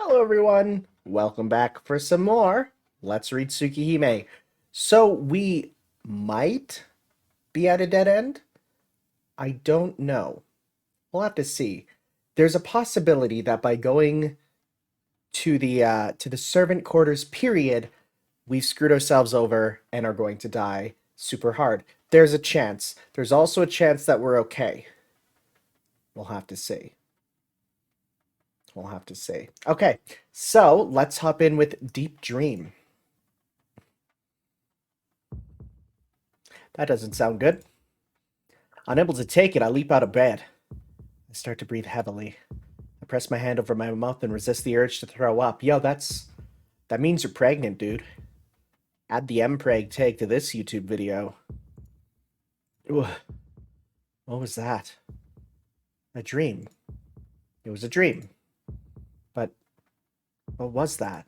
Hello everyone, welcome back for some more Let's Read Tsukihime. So we might be at a dead end? I don't know. We'll have to see. There's a possibility that by going to the servant quarters period, we've screwed ourselves over and are going to die super hard. There's a chance. There's also a chance that we're okay. We'll have to see. We'll have to see. Okay, so let's hop in with Deep Dream. That doesn't sound good. Unable to take it, I leap out of bed. I start to breathe heavily. I press my hand over my mouth and resist the urge to throw up. Yo, that means you're pregnant, dude. Add the mpreg tag to this YouTube video. Ugh. What was that? A dream. It was a dream. But what was that?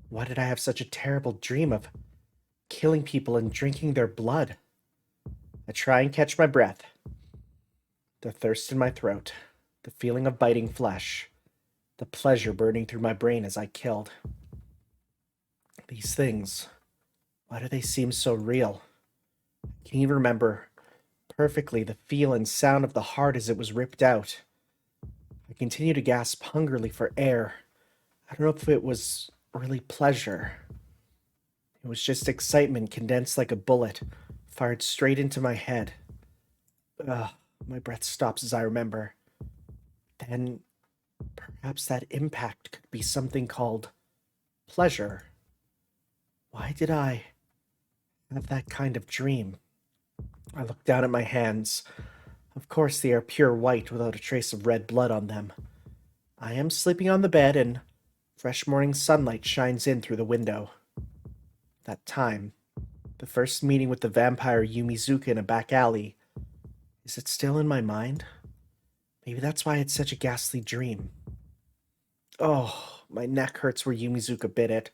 Why did I have such a terrible dream of killing people and drinking their blood? I try and catch my breath. The thirst in my throat, the feeling of biting flesh, the pleasure burning through my brain as I killed. These things, why do they seem so real? Can you remember perfectly the feel and sound of the heart as it was ripped out? I continue to gasp hungrily for air. I don't know if it was really pleasure. It was just excitement condensed like a bullet, fired straight into my head. My breath stops as I remember. Then, perhaps that impact could be something called pleasure. Why did I have that kind of dream? I look down at my hands. Of course, they are pure white without a trace of red blood on them. I am sleeping on the bed, and fresh morning sunlight shines in through the window. That time, the first meeting with the vampire Yumizuka in a back alley. Is it still in my mind? Maybe that's why it's such a ghastly dream. Oh, my neck hurts where Yumizuka bit it.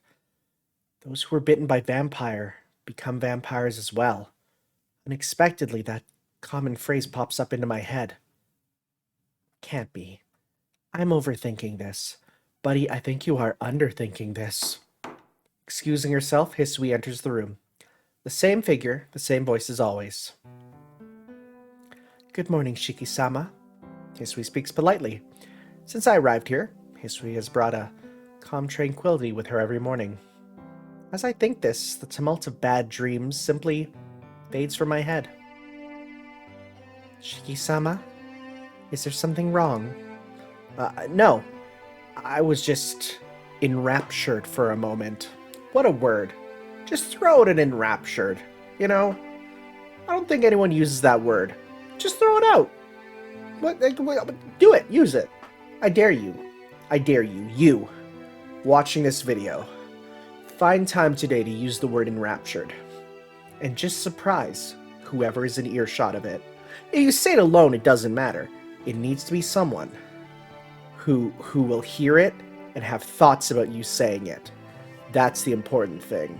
Those who were bitten by vampire become vampires as well. Unexpectedly, that common phrase pops up into my head. Can't be. I'm overthinking this. Buddy, I think you are underthinking this. Excusing herself, Hisui enters the room. The same figure, the same voice as always. Good morning, Shiki-sama. Hisui speaks politely. Since I arrived here, Hisui has brought a calm tranquility with her every morning. As I think this, the tumult of bad dreams simply fades from my head. Shiki-sama? Is there something wrong? No. I was just enraptured for a moment. What a word. Just throw it in enraptured. You know? I don't think anyone uses that word. Just throw it out. What? Do it. Use it. I dare you. I dare you. You. Watching this video. Find time today to use the word enraptured. And just surprise whoever is in earshot of it. If you say it alone, it doesn't matter. It needs to be someone who will hear it and have thoughts about you saying it. That's the important thing.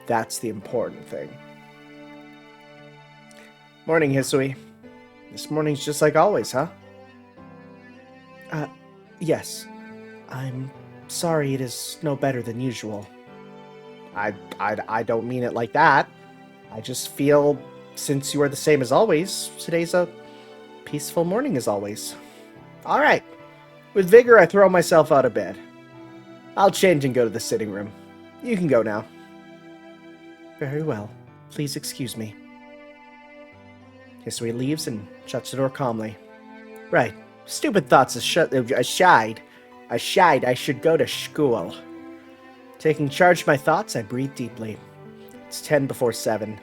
That's the important thing. Morning, Hisui. This morning's just like always, huh? Yes. I'm sorry it is no better than usual. I don't mean it like that. I just feel, since you are the same as always, today's a peaceful morning as always. Alright. With vigor, I throw myself out of bed. I'll change and go to the sitting room. You can go now. Very well. Please excuse me. Hisui leaves and shuts the door calmly. Right. Stupid thoughts aside. I should go to school. Taking charge of my thoughts, I breathe deeply. It's 10 before 7.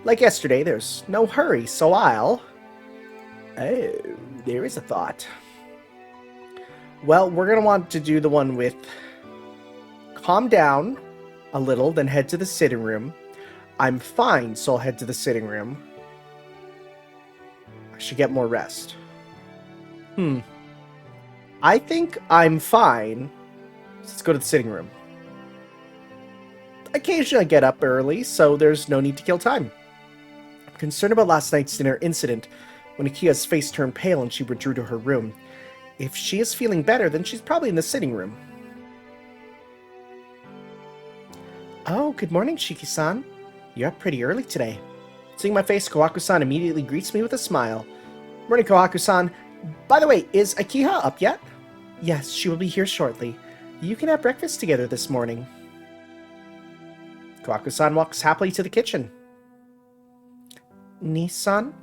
Like yesterday, there's no hurry, so I'll... Oh, there is a thought. Well, we're going to want to do the one with... Calm down a little, then head to the sitting room. I'm fine, so I'll head to the sitting room. I should get more rest. I think I'm fine. Let's go to the sitting room. Occasionally I get up early, so there's no need to kill time. I'm concerned about last night's dinner incident when Akia's face turned pale and she withdrew to her room. If she is feeling better, then she's probably in the sitting room. Oh, good morning, Shiki-san. You're up pretty early today. Seeing my face, Kawaku-san immediately greets me with a smile. Morning, Kawaku-san. By the way, is Akiha up yet? Yes, she will be here shortly. You can have breakfast together this morning. Kawaku-san walks happily to the kitchen. Nissan?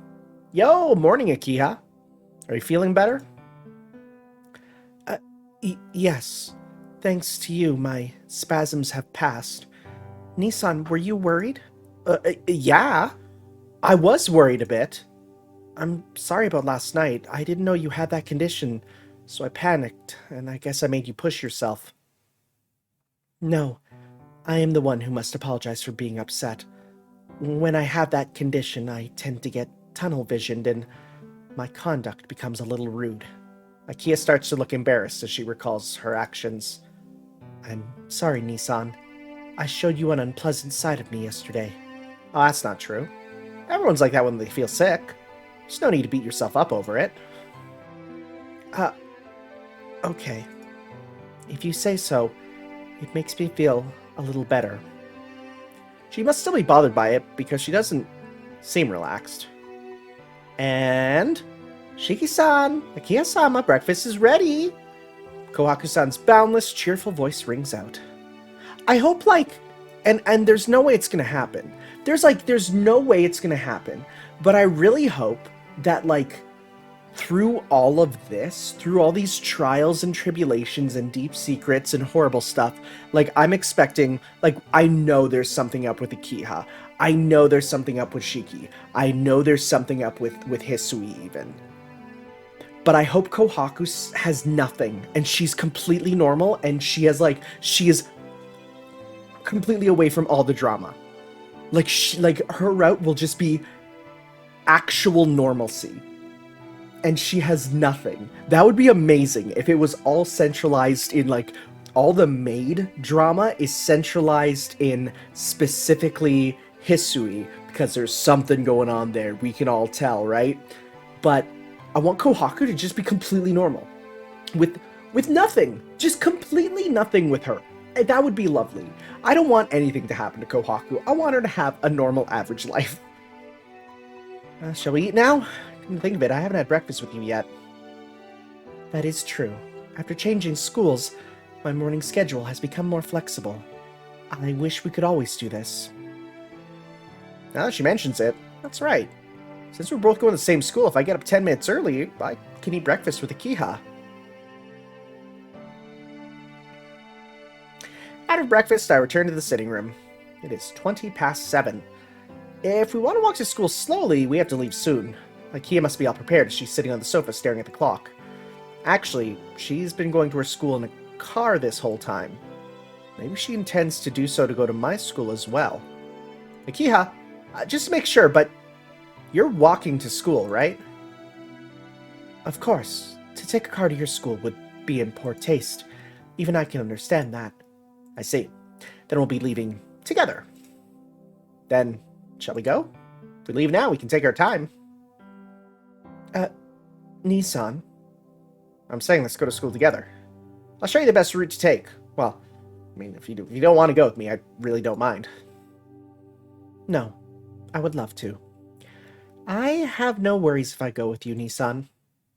Yo, morning, Akiha. Are you feeling better? Yes. Thanks to you, my spasms have passed. Nissan, were you worried? Yeah. I was worried a bit. I'm sorry about last night. I didn't know you had that condition, so I panicked, and I guess I made you push yourself. No, I am the one who must apologize for being upset. When I have that condition, I tend to get tunnel-visioned, and my conduct becomes a little rude. Akiha starts to look embarrassed as she recalls her actions. I'm sorry, Nissan. I showed you an unpleasant side of me yesterday. Oh, that's not true. Everyone's like that when they feel sick. There's no need to beat yourself up over it. Okay. If you say so, it makes me feel a little better. She must still be bothered by it because she doesn't seem relaxed. And Shiki-san, Akiha-sama, breakfast is ready. Kohaku-san's boundless, cheerful voice rings out. I hope, and there's no way it's gonna happen. There's no way it's gonna happen. But I really hope that, through all of this, through all these trials and tribulations and deep secrets and horrible stuff, I'm expecting, I know there's something up with Akiha. I know there's something up with Shiki. I know there's something up with Hisui even. But I hope Kohaku has nothing, and she's completely normal, and she is completely away from all the drama. Her route will just be actual normalcy. And she has nothing. That would be amazing if it was all centralized in, all the maid drama is centralized in specifically Hisui, because there's something going on there, we can all tell, right? But I want Kohaku to just be completely normal. With nothing. Just completely nothing with her. That would be lovely. I don't want anything to happen to Kohaku. I want her to have a normal, average life. Shall we eat now? Come to think of it, I haven't had breakfast with you yet. That is true. After changing schools, my morning schedule has become more flexible. I wish we could always do this. Now that she mentions it, that's right. Since we're both going to the same school, if I get up 10 minutes early, I can eat breakfast with Akiha. After breakfast, I return to the sitting room. It is 7:20. If we want to walk to school slowly, we have to leave soon. Akiha must be all prepared as she's sitting on the sofa staring at the clock. Actually, she's been going to her school in a car this whole time. Maybe she intends to do so to go to my school as well. Akiha, just to make sure, but you're walking to school, right? Of course. To take a car to your school would be in poor taste. Even I can understand that. I see. Then we'll be leaving together. Then, shall we go? If we leave now, we can take our time. Nissan. I'm saying let's go to school together. I'll show you the best route to take. Well, I mean, if you don't want to go with me, I really don't mind. No, I would love to. I have no worries if I go with you, Nissan.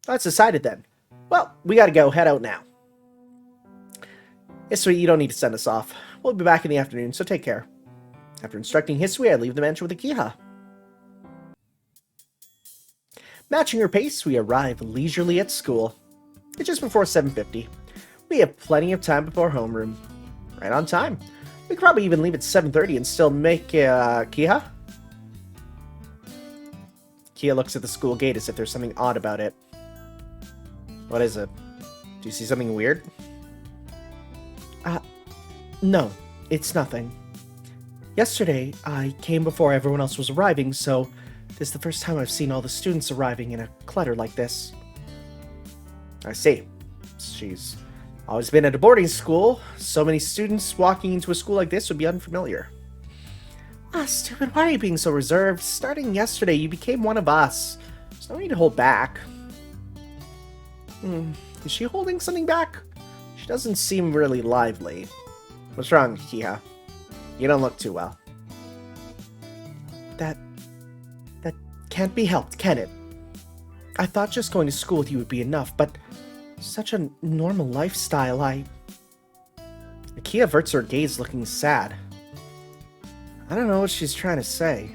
That's decided then. Well, we gotta go. Head out now. Hisui, you don't need to send us off. We'll be back in the afternoon, so take care. After instructing Hisui, I leave the mansion with Akiha. Matching her pace, we arrive leisurely at school. It's just before 7:50. We have plenty of time before homeroom. Right on time. We could probably even leave at 7:30 and still make Akiha? Kia looks at the school gate as if there's something odd about it. What is it? Do you see something weird? No, it's nothing. Yesterday, I came before everyone else was arriving, so this is the first time I've seen all the students arriving in a clutter like this. I see. She's always been at a boarding school. So many students walking into a school like this would be unfamiliar. Stupid, why are you being so reserved? Starting yesterday, you became one of us. There's no need to hold back. Is she holding something back? She doesn't seem really lively. What's wrong, Kiha? You don't look too well. That can't be helped, can it? I thought just going to school with you would be enough, but such a normal lifestyle, Kiha averts her gaze, looking sad. I don't know what she's trying to say.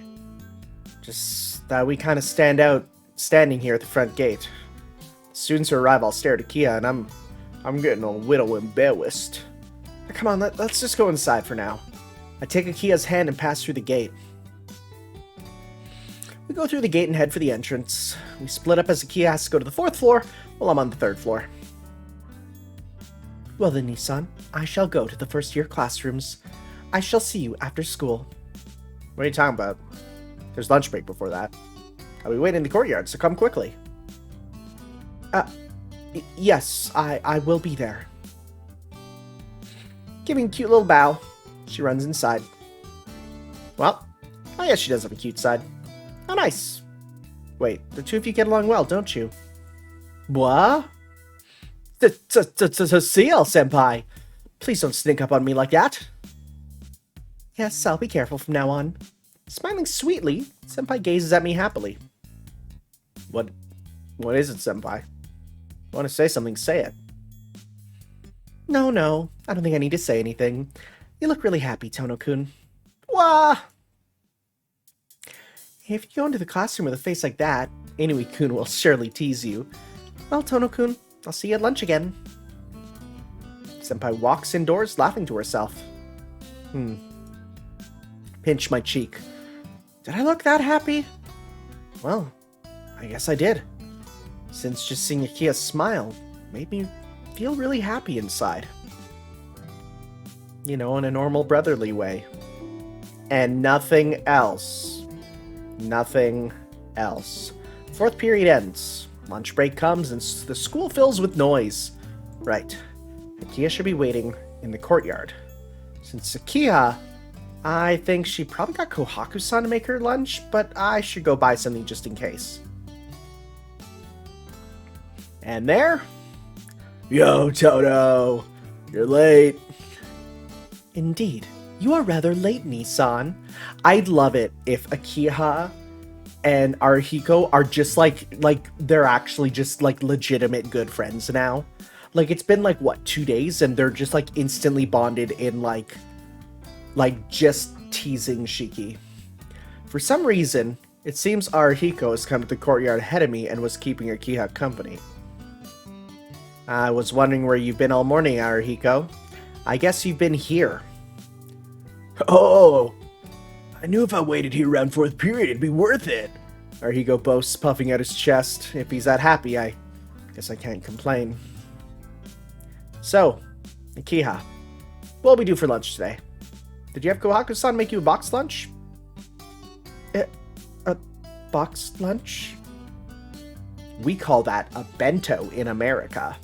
Just that we kind of standing here at the front gate. As soon as her arrive, I'll stare at Kiha, and I'm getting a little embarrassed. Come on, let's just go inside for now. I take Akia's hand and pass through the gate. We go through the gate and head for the entrance. We split up as Akia has to go to the 4th floor, while I'm on the 3rd floor. Well then, Nissan, I shall go to the first-year classrooms. I shall see you after school. What are you talking about? There's lunch break before that. I'll be waiting in the courtyard, so come quickly. Yes, I will be there. Giving a cute little bow, she runs inside. Well, I guess she does have a cute side. How nice. Wait, the two of you get along well, don't you? What? CL, Senpai. Please don't sneak up on me like that. Yes, I'll be careful from now on. Smiling sweetly, Senpai gazes at me happily. What is it, Senpai? Want to say something, say it. No, I don't think I need to say anything. You look really happy, Tono-kun. Wah! If you go into the classroom with a face like that, Inui-kun will surely tease you. Well, Tono-kun, I'll see you at lunch again. Senpai walks indoors, laughing to herself. Pinch my cheek. Did I look that happy? Well, I guess I did. Since just seeing Akiya smile made me feel really happy inside. You know, in a normal brotherly way. And nothing else. Nothing else. 4th period ends. Lunch break comes and the school fills with noise. Right. Akiya should be waiting in the courtyard. Since Akiya, I think she probably got Kohaku-san to make her lunch, but I should go buy something just in case. And there... Yo, Toto! You're late. Indeed. You are rather late, Nissan. I'd love it if Akiha and Arihiko are just like they're actually just like legitimate good friends now. Like it's been like what, 2 days and they're just like instantly bonded in like just teasing Shiki. For some reason, it seems Arihiko has come to the courtyard ahead of me and was keeping Akiha company. I was wondering where you've been all morning, Arihiko. I guess you've been here. Oh, I knew if I waited here around 4th period, it'd be worth it. Arihiko boasts, puffing out his chest. If he's that happy, I guess I can't complain. So, Akiha, what'll we do for lunch today? Did you have Kohaku-san make you a boxed lunch? A boxed lunch? We call that a bento in America.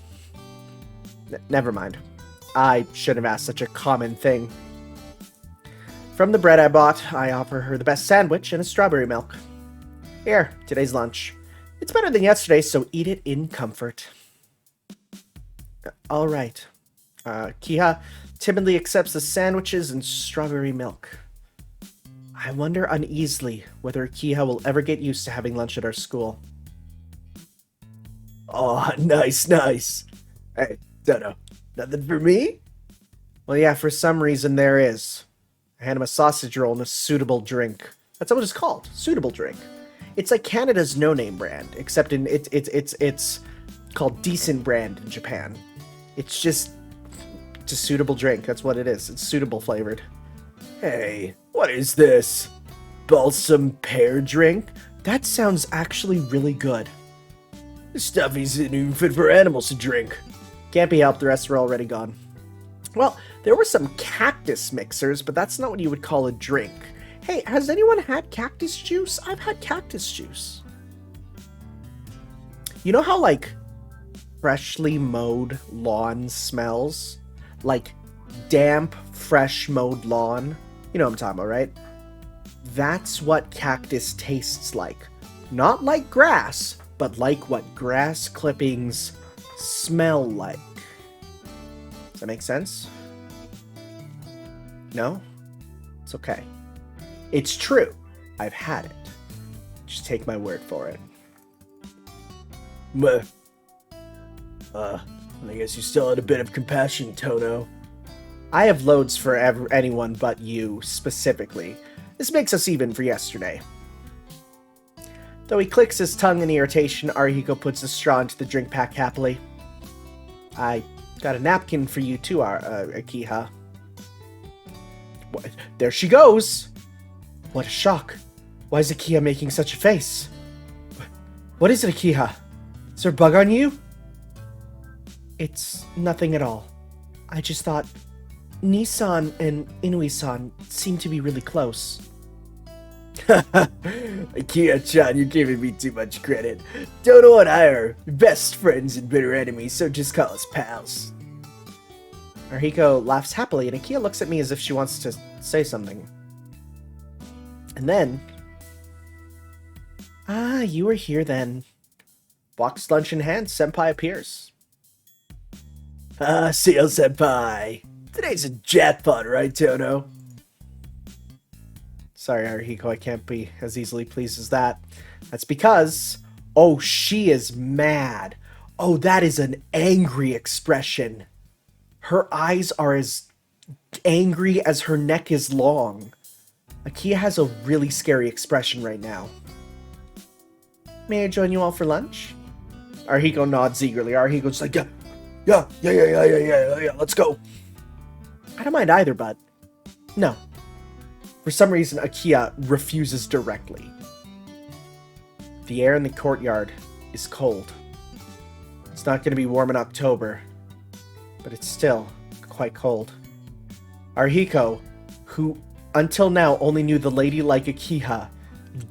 Never mind. I shouldn't have asked such a common thing. From the bread I bought, I offer her the best sandwich and a strawberry milk. Here, today's lunch. It's better than yesterday, so eat it in comfort. All right. Kiha timidly accepts the sandwiches and strawberry milk. I wonder uneasily whether Kiha will ever get used to having lunch at our school. Oh, nice. Hey, Dodo, nothing for me? Well, yeah, for some reason there is. I hand him a sausage roll and a suitable drink. That's what it's called, suitable drink. It's like Canada's no-name brand, except it's called Decent Brand in Japan. It's just a suitable drink, that's what it is. It's suitable flavored. Hey, what is this? Balsam pear drink? That sounds actually really good. This stuff isn't even fit for animals to drink. Can't be helped, the rest are already gone. Well, there were some cactus mixers, but that's not what you would call a drink. Hey, has anyone had cactus juice? I've had cactus juice. You know how, like, freshly mowed lawn smells? Like, damp, fresh mowed lawn? You know what I'm talking about, right? That's what cactus tastes like. Not like grass, but like what grass clippings smell like. Does that make sense? No? It's okay. It's true. I've had it. Just take my word for it. Meh. I guess you still had a bit of compassion, Tono. I have loads for anyone but you, specifically. This makes us even for yesterday. Though he clicks his tongue in irritation, Arihiko puts a straw into the drink pack happily. I got a napkin for you too, Akiha. What? There she goes! What a shock. Why is Akiha making such a face? What is it, Akiha? Is there a bug on you? It's nothing at all. I just thought Nissan and Inui-san seem to be really close. Akiha-chan, you're giving me too much credit. Dono and I are best friends and bitter enemies, so just call us pals. Arihiko laughs happily, and Akiha looks at me as if she wants to say something. And then... Ah, you were here then. Boxed lunch in hand, Senpai appears. Ah, Seal Senpai. Today's a jackpot, right, Tono? Sorry, Arihiko, I can't be as easily pleased as that. That's because... Oh, she is mad. Oh, that is an angry expression. Her eyes are as angry as her neck is long. Akiha has a really scary expression right now. May I join you all for lunch? Arihiko nods eagerly. Arihiko's like, Yeah, let's go. I don't mind either, but... No. For some reason, Akiha refuses directly. The air in the courtyard is cold. It's not going to be warm in October, but it's still quite cold. Arihiko, who until now only knew the ladylike Akiha,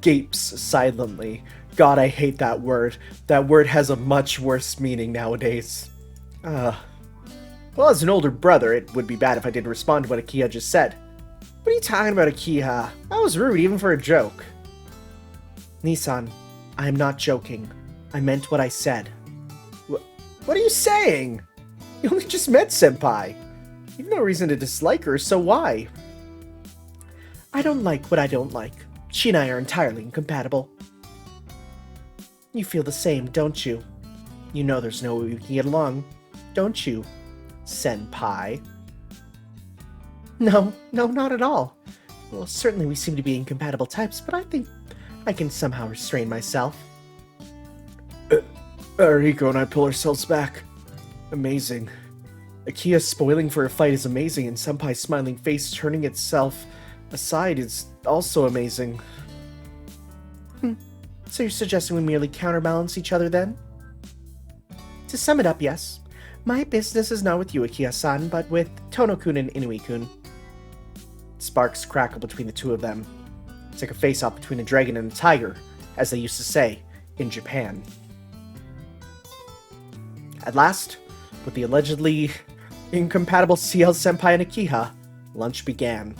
gapes silently. God, I hate that word. That word has a much worse meaning nowadays. Well, as an older brother, it would be bad if I didn't respond to what Akiha just said. What are you talking about, Akiha? That was rude, even for a joke. Nissan, I am not joking. I meant what I said. What are you saying? You only just met Senpai. You've no reason to dislike her, so why? I don't like what I don't like. She and I are entirely incompatible. You feel the same, don't you? You know there's no way we can get along, don't you, Senpai? No, not at all. Well, certainly we seem to be incompatible types, but I think I can somehow restrain myself. Arihiko and I pull ourselves back. Amazing. Akiha spoiling for a fight is amazing, and Senpai's smiling face turning itself aside is also amazing. So you're suggesting we merely counterbalance each other then? To sum it up, yes. My business is not with you, Akiha-san, but with Tono-kun and Inui-kun. Sparks crackle between the two of them. It's like a face-off between a dragon and a tiger, as they used to say in Japan. At last, with the allegedly incompatible CL Senpai and Akiha, lunch began.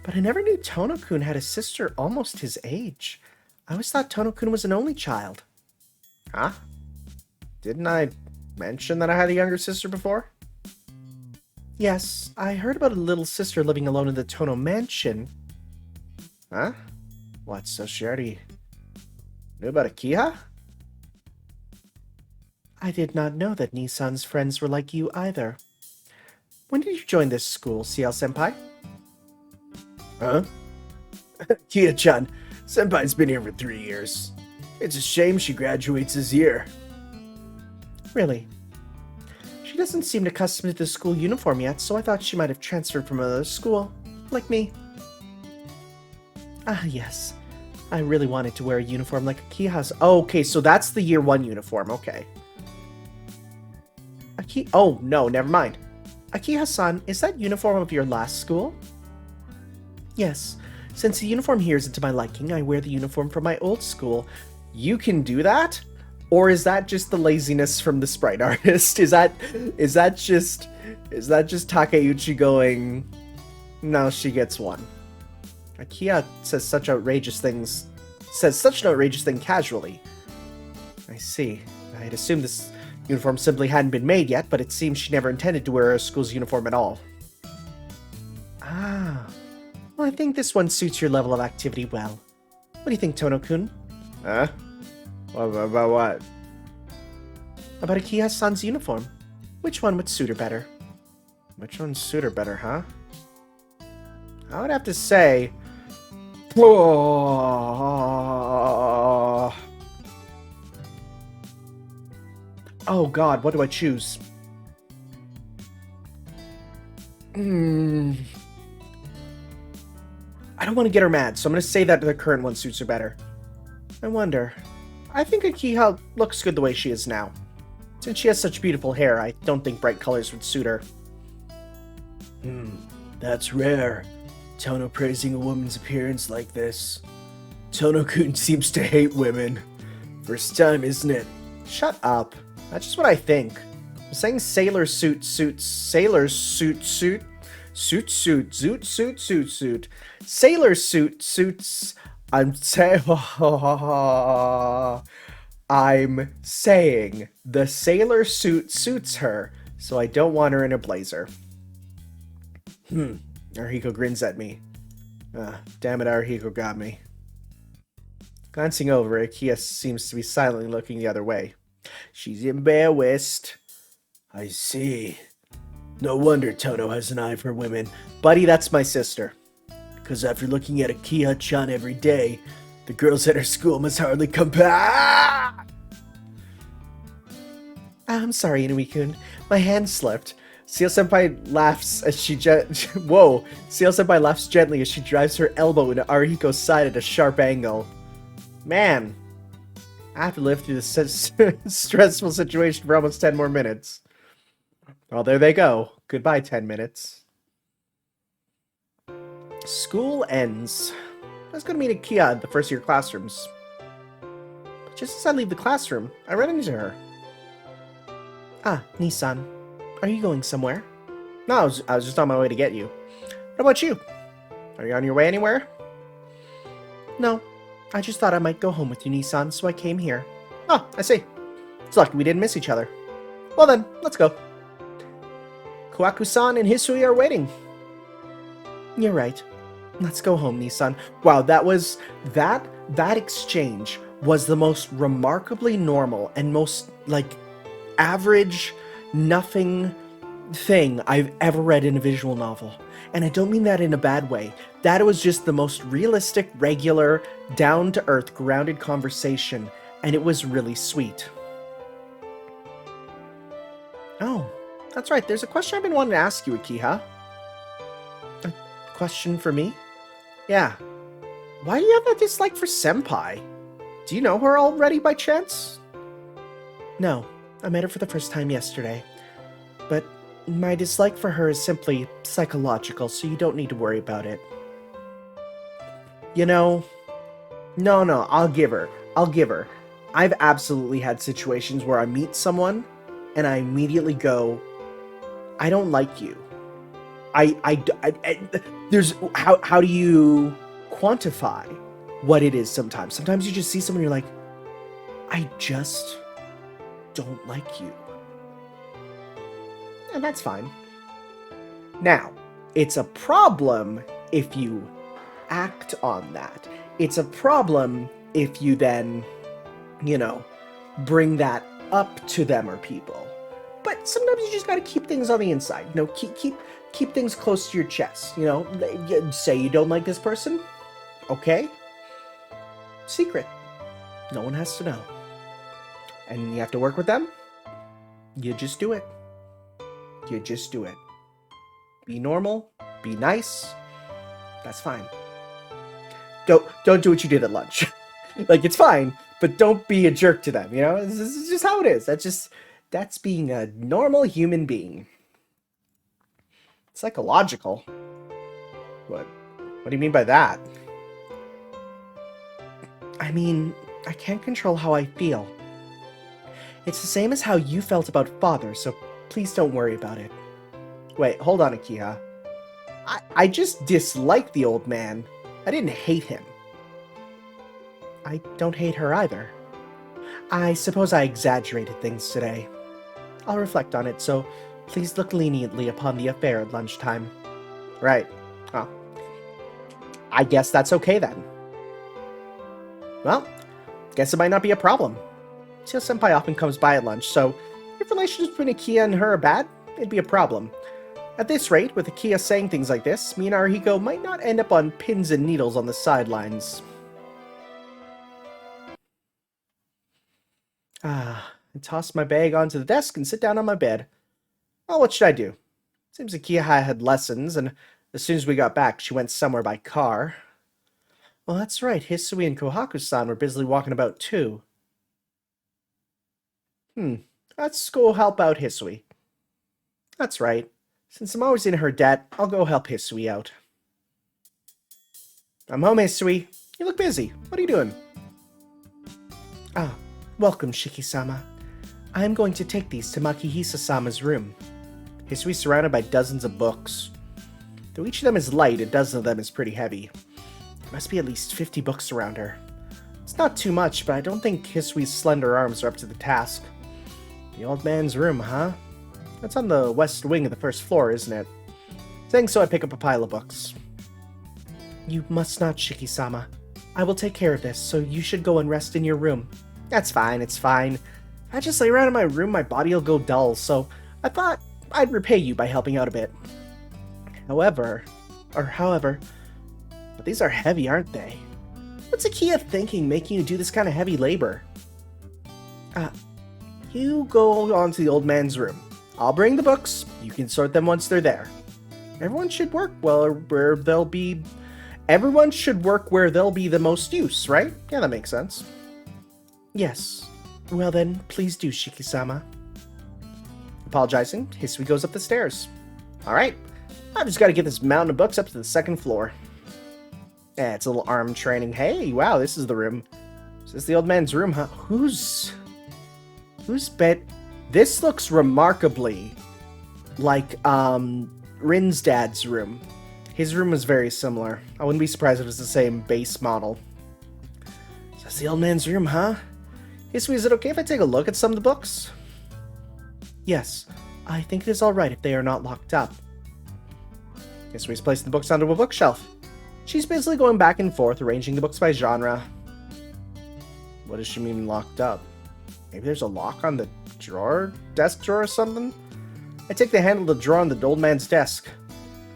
But I never knew Tono-kun had a sister almost his age. I always thought Tono-kun was an only child. Huh? Didn't I mention that I had a younger sister before? Yes, I heard about a little sister living alone in the Tono mansion. Huh? What, so she already knew about Akiha? I did not know that Nissan's friends were like you either. When did you join this school, CL Senpai? Huh? Akiha-chan, Senpai's been here for 3 years. It's a shame she graduates this year. Really? She doesn't seem accustomed to the school uniform yet, so I thought she might have transferred from another school, like me. Ah, yes. I really wanted to wear a uniform like Akiha's. Oh, okay, so that's the year 1 uniform, okay. Oh, no, never mind. Akiha-san, is that uniform of your last school? Yes. Since the uniform here isn't to my liking, I wear the uniform from my old school. You can do that? Or is that just the laziness from the sprite artist? Is that just Takeuchi going, no, she gets 1. Akiha says such an outrageous thing casually. I see. I had assumed this uniform simply hadn't been made yet, but it seems she never intended to wear her school's uniform at all. Ah, well, I think this one suits your level of activity well. What do you think, Tono-kun? Huh? About what? About Akiha-san's uniform. Which one would suit her better? Which one suit her better, huh? I would have to say... Oh god, what do I choose? I don't want to get her mad, so I'm going to say that the current one suits her better. I wonder. I think Akiha looks good the way she is now. Since she has such beautiful hair, I don't think bright colors would suit her. That's rare. Tono praising a woman's appearance like this. Tono-kun seems to hate women. First time, isn't it? Shut up. That's just what I think. I'm saying sailor suit suits. Sailor suit suit. Suit suit. Zoot suit suit suit. Sailor suit suits. I'm saying the sailor suit suits her, so I don't want her in a blazer. Arihiko grins at me. Damn it, Arihiko got me. Glancing over, Akiha seems to be silently looking the other way. She's embarrassed. I see. No wonder Tono has an eye for women. Buddy, that's my sister. Because after looking at Akiha-chan every day, the girls at her school must hardly compare. I'm sorry, Inui-kun. My hand slipped. Senpai laughs as she Whoa! Senpai laughs gently as she drives her elbow into Arihiko's side at a sharp angle. Man, I have to live through this stressful situation for almost 10 more minutes. Well, there they go. Goodbye, 10 minutes. School ends. I was going to meet Akiha at the first year classrooms. But just as I leave the classroom, I run into her. Ah, Nissan. Are you going somewhere? No, I was just on my way to get you. What about you? Are you on your way anywhere? No, I just thought I might go home with you, Nissan, so I came here. Oh, I see. It's lucky we didn't miss each other. Well then, let's go. Kawaku-san and Hisui are waiting. You're right. Let's go home, Nissan. Wow, that exchange was the most remarkably normal and most, average, nothing thing I've ever read in a visual novel. And I don't mean that in a bad way. That was just the most realistic, regular, down-to-earth, grounded conversation, and it was really sweet. Oh, that's right. There's a question I've been wanting to ask you, Akiha. A question for me? Yeah. Why do you have that dislike for Senpai? Do you know her already by chance? No, I met her for the first time yesterday. But my dislike for her is simply psychological, so you don't need to worry about it. You know, no, I'll give her. I've absolutely had situations where I meet someone and I immediately go, I don't like you. There's, how do you quantify what it is sometimes? Sometimes you just see someone and you're like, I just don't like you. And that's fine. Now, it's a problem if you act on that. It's a problem if you then, bring that up to them or people. But sometimes you just gotta keep things on the inside. Keep things close to your chest. Say you don't like this person. Okay. Secret. No one has to know. And you have to work with them. You just do it. You just do it. Be normal. Be nice. That's fine. Don't do what you did at lunch. It's fine, but don't be a jerk to them. This is just how it is. That's being a normal human being. Psychological? What do you mean by that? I mean, I can't control how I feel. It's the same as how you felt about father, so please don't worry about it. Wait, hold on, Akiha. I just dislike the old man. I didn't hate him. I don't hate her either. I suppose I exaggerated things today. I'll reflect on it, so please look leniently upon the affair at lunchtime. Right. Well, I guess that's okay then. Well, guess it might not be a problem. Tio Senpai often comes by at lunch, so if relations between Akia and her are bad, it'd be a problem. At this rate, with Akia saying things like this, me and Arihiko might not end up on pins and needles on the sidelines. I tossed my bag onto the desk and sit down on my bed. Well, what should I do? Seems Akia had lessons, and as soon as we got back, she went somewhere by car. Well, that's right, Hisui and Kohaku-san were busily walking about too. Let's go help out Hisui. That's right. Since I'm always in her debt, I'll go help Hisui out. I'm home, Hisui. You look busy. What are you doing? Welcome, Shiki-sama. I'm going to take these to Makihisa-sama's room. Hisui's surrounded by dozens of books. Though each of them is light, a dozen of them is pretty heavy. There must be at least 50 books around her. It's not too much, but I don't think Hisui's slender arms are up to the task. The old man's room, huh? That's on the west wing of the first floor, isn't it? Saying so, I pick up a pile of books. You must not, Shiki-sama. I will take care of this, so you should go and rest in your room. That's fine, it's fine. If I just lay around in my room, my body'll go dull, so I thought I'd repay you by helping out a bit. However, but these are heavy, aren't they? What's Akia thinking, making you do this kind of heavy labor? You go on to the old man's room. I'll bring the books. You can sort them once they're there. Everyone should work where they'll be the most use, right? Yeah, that makes sense. Yes. Well then, please do, Shiki-sama. Apologizing, Hisui goes up the stairs. Alright, I've just got to get this mountain of books up to the second floor. Yeah, it's a little arm training. Hey, wow, this is the room. Is this the old man's room, huh? Whose bed? This looks remarkably like, Rin's dad's room. His room was very similar. I wouldn't be surprised if it was the same base model. So that's the old man's room, huh? Hisui, is it okay if I take a look at some of the books? Yes, I think it is alright if they are not locked up. Hisui's placing the books onto a bookshelf. She's busily going back and forth, arranging the books by genre. What does she mean locked up? Maybe there's a lock on the desk drawer or something? I take the handle of the drawer on the old man's desk.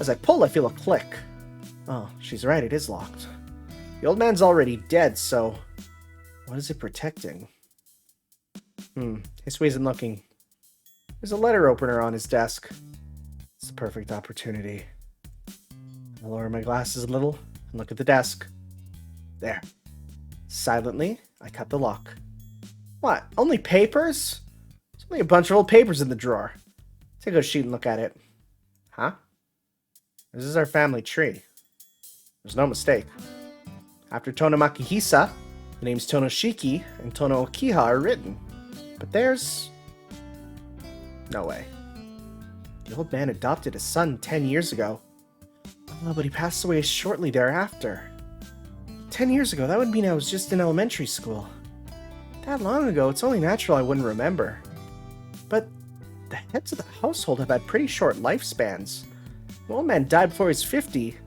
As I pull, I feel a click. Oh, she's right, it is locked. The old man's already dead, so what is it protecting? Hisui isn't looking. There's a letter opener on his desk. It's the perfect opportunity. I lower my glasses a little and look at the desk. There. Silently, I cut the lock. What? Only papers? There's only a bunch of old papers in the drawer. Take a sheet and look at it. Huh? This is our family tree. There's no mistake. After Tono Makihisa, the names Tonoshiki and Tono Okiha are written. But there's no way. The old man adopted a son 10 years ago. Oh, but he passed away shortly thereafter. 10 years ago, that would mean I was just in elementary school. That long ago, it's only natural I wouldn't remember. But the heads of the household have had pretty short lifespans. The old man died before he was 50,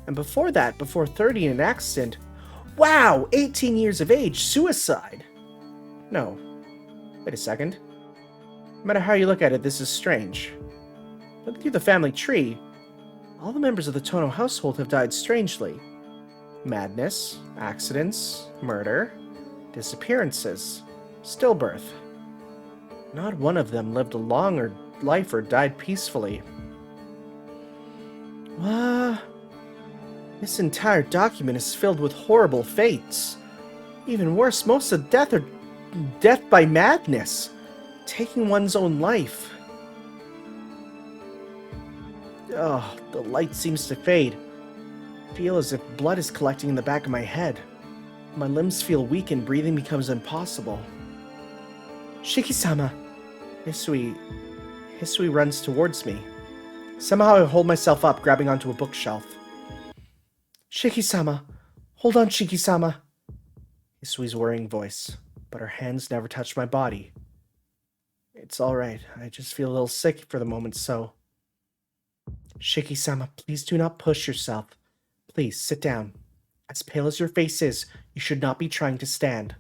and before that, before 30 in an accident. Wow! 18 years of age, suicide! No. Wait a second. No matter how you look at it, this is strange. Looking through the family tree, all the members of the Tono household have died strangely. Madness, accidents, murder, disappearances, stillbirth. Not one of them lived a long life or died peacefully. This entire document is filled with horrible fates. Even worse, most of death are death by madness, taking one's own life. Oh, the light seems to fade. I feel as if blood is collecting in the back of my head. My limbs feel weak and breathing becomes impossible. Shiki-sama! Hisui runs towards me. Somehow I hold myself up, grabbing onto a bookshelf. Shiki-sama! Hold on, Shiki-sama! Hisui's worrying voice. but her hands never touched my body. It's all right. I just feel a little sick for the moment, so... Shiki-sama, please do not push yourself. Please, sit down. As pale as your face is, you should not be trying to stand.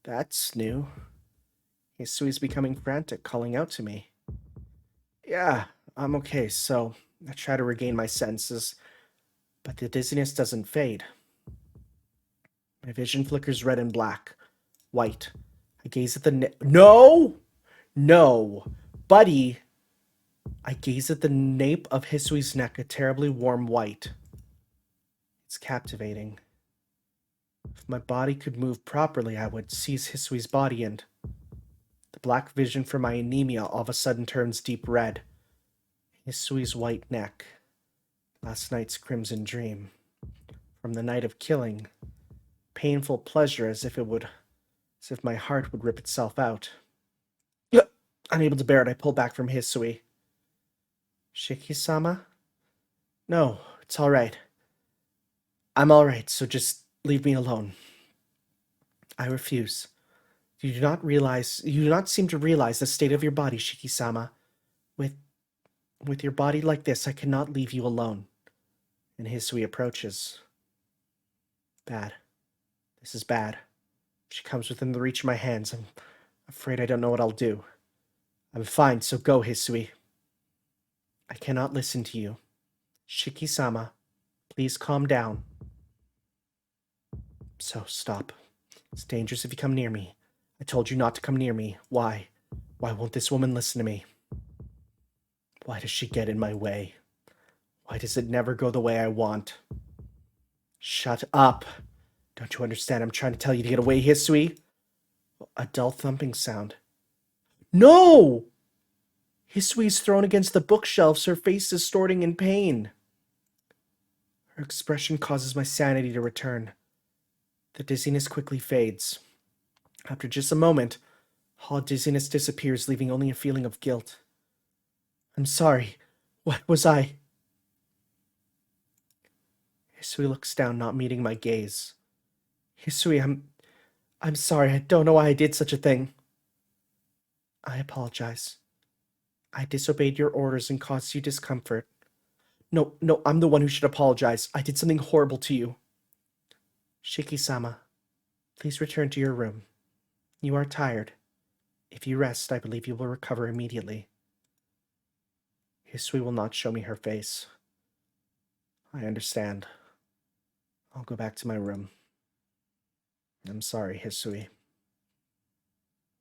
That's new. Hisui's becoming frantic, calling out to me. Yeah, I'm okay, so I try to regain my senses, but the dizziness doesn't fade. My vision flickers red and black. White. I gaze at the No! No! Buddy! I gaze at the nape of Hisui's neck, a terribly warm white. It's captivating. If my body could move properly, I would seize Hisui's body and... The black vision for my anemia all of a sudden turns deep red. Hisui's white neck. Last night's crimson dream. From the night of killing. Painful pleasure as if my heart would rip itself out. Unable to bear it, I pull back from Hisui. Shiki-sama? No, it's all right. I'm all right, so just leave me alone. I refuse. You do not seem to realize the state of your body, Shiki-sama. With your body like this, I cannot leave you alone. And Hisui approaches. Bad. This is bad. She comes within the reach of my hands. I'm afraid I don't know what I'll do. I'm fine, so go, Hisui. I cannot listen to you. Shiki-sama, please calm down. So, stop. It's dangerous if you come near me. I told you not to come near me. Why? Why won't this woman listen to me? Why does she get in my way? Why does it never go the way I want? Shut up. Don't you understand? I'm trying to tell you to get away, Hisui. A dull thumping sound. No! Hisui's thrown against the bookshelves, her face distorting in pain. Her expression causes my sanity to return. The dizziness quickly fades. After just a moment, all dizziness disappears, leaving only a feeling of guilt. I'm sorry. What was I? Hisui looks down, not meeting my gaze. Hisui, I'm sorry. I don't know why I did such a thing. I apologize. I disobeyed your orders and caused you discomfort. No, I'm the one who should apologize. I did something horrible to you. Shiki-sama, please return to your room. You are tired. If you rest, I believe you will recover immediately. Hisui will not show me her face. I understand. I'll go back to my room. I'm sorry, Hisui.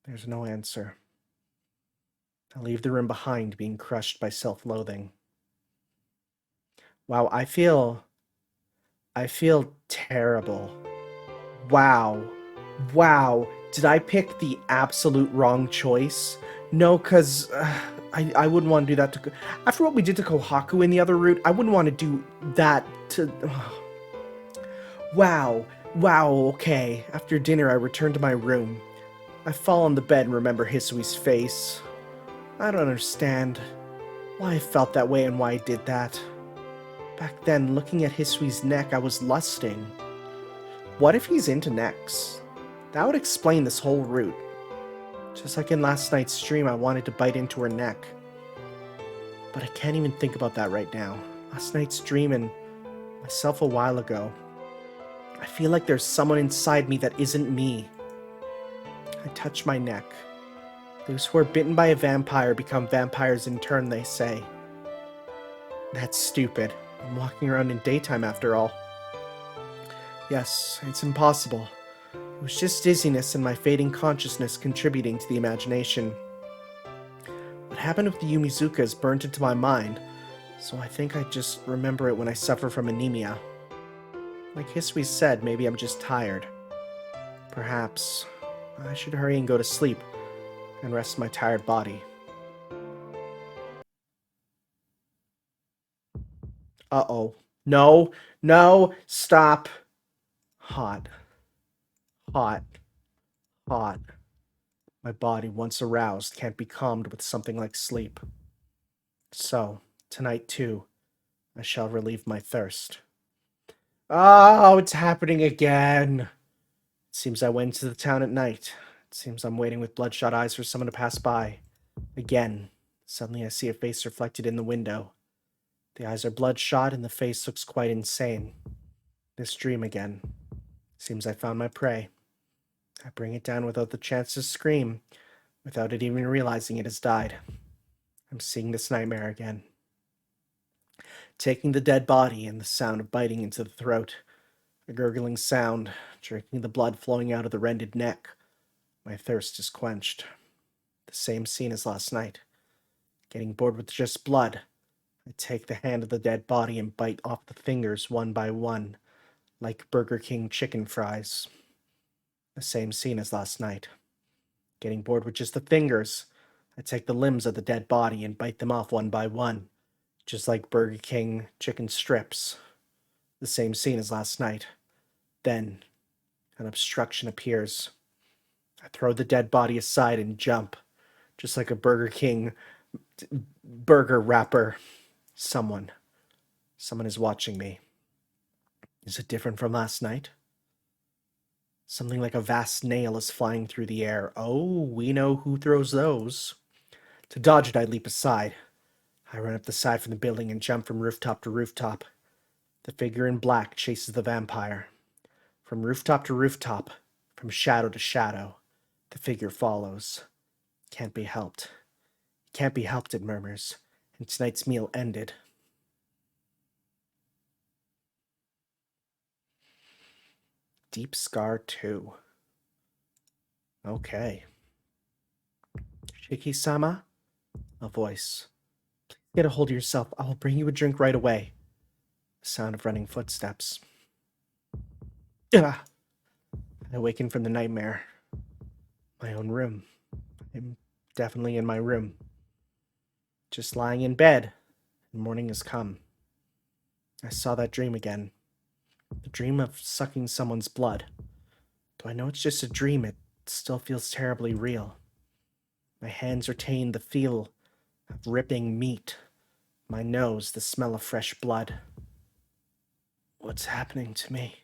There's no answer. I leave the room behind, being crushed by self-loathing. Wow, I feel terrible. Wow. Did I pick the absolute wrong choice? No, because I wouldn't want to do that to... After what we did to Kohaku in the other route, I wouldn't want to do that to... Wow, okay. After dinner, I return to my room. I fall on the bed and remember Hisui's face. I don't understand why I felt that way and why I did that. Back then, looking at Hisui's neck, I was lusting. What if he's into necks? That would explain this whole route. Just like in last night's stream, I wanted to bite into her neck. But I can't even think about that right now. Last night's dream and myself a while ago. I feel like there's someone inside me that isn't me. I touch my neck. Those who are bitten by a vampire become vampires in turn, they say. That's stupid. I'm walking around in daytime after all. Yes, it's impossible. It was just dizziness and my fading consciousness contributing to the imagination. What happened with the Yumizuka is burnt into my mind, so I think I just remember it when I suffer from anemia. Like Hisui said, maybe I'm just tired. Perhaps I should hurry and go to sleep and rest my tired body. Uh-oh. No, stop. Hot. My body, once aroused, can't be calmed with something like sleep. So, tonight too, I shall relieve my thirst. Oh, it's happening again. Seems I went into the town at night. It seems I'm waiting with bloodshot eyes for someone to pass by. Again, suddenly I see a face reflected in the window. The eyes are bloodshot and the face looks quite insane. This dream again. Seems I found my prey. I bring it down without the chance to scream, without it even realizing it has died. I'm seeing this nightmare again. Taking the dead body and the sound of biting into the throat. A gurgling sound, drinking the blood flowing out of the rended neck. My thirst is quenched. The same scene as last night. Getting bored with just blood, I take the hand of the dead body and bite off the fingers one by one, like Burger King chicken fries. The same scene as last night. Getting bored with just the fingers, I take the limbs of the dead body and bite them off one by one, just like Burger King chicken strips. The same scene as last night. Then, an obstruction appears. I throw the dead body aside and jump, just like a Burger King burger wrapper. Someone is watching me. Is it different from last night? Something like a vast nail is flying through the air. Oh, we know who throws those. To dodge it, I leap aside. I run up the side from the building and jump from rooftop to rooftop. The figure in black chases the vampire. From rooftop to rooftop, from shadow to shadow, the figure follows. Can't be helped. Can't be helped, it murmurs, and tonight's meal ended. Deep Scar 2. Okay. Shiki-sama? A voice. Please get a hold of yourself. I will bring you a drink right away. The sound of running footsteps. I awaken from the nightmare. My own room. I'm definitely in my room. Just lying in bed, and morning has come. I saw that dream again. The dream of sucking someone's blood. Though I know it's just a dream, it still feels terribly real. My hands retain the feel of ripping meat. My nose, the smell of fresh blood. What's happening to me?